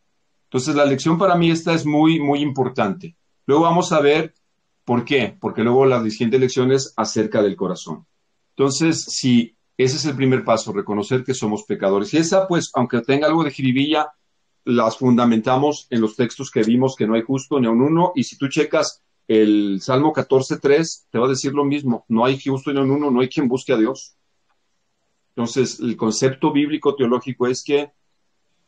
Entonces, la lección para mí esta es muy, muy importante. Luego vamos a ver por qué, porque luego la siguiente lección es acerca del corazón. Entonces, si ese es el primer paso, reconocer que somos pecadores. Y esa, pues, aunque tenga algo de jiribilla, las fundamentamos en los textos que vimos, que no hay justo ni a un uno, y si tú checas el Salmo 14:3, te va a decir lo mismo, no hay justo ni a un uno, no hay quien busque a Dios. Entonces, el concepto bíblico teológico es que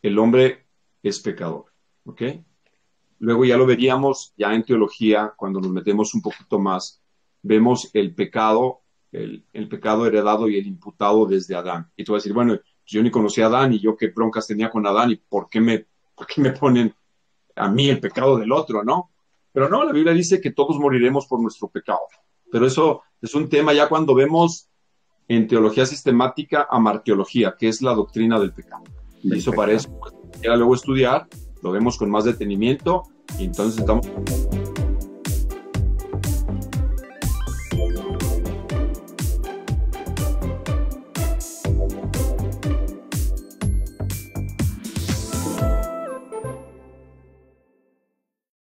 el hombre es pecador, ¿ok? Luego ya lo veríamos ya en teología, cuando nos metemos un poquito más, vemos el pecado, el pecado heredado y el imputado desde Adán. Y tú vas a decir, bueno, yo ni conocía a Adán y yo qué broncas tenía con Adán y por qué me ponen a mí el pecado del otro, ¿no? Pero no, la Biblia dice que todos moriremos por nuestro pecado. Pero eso es un tema ya cuando vemos en teología sistemática amarteología, que es la doctrina del pecado. Y eso para eso, pues, luego estudiar, lo vemos con más detenimiento y entonces estamos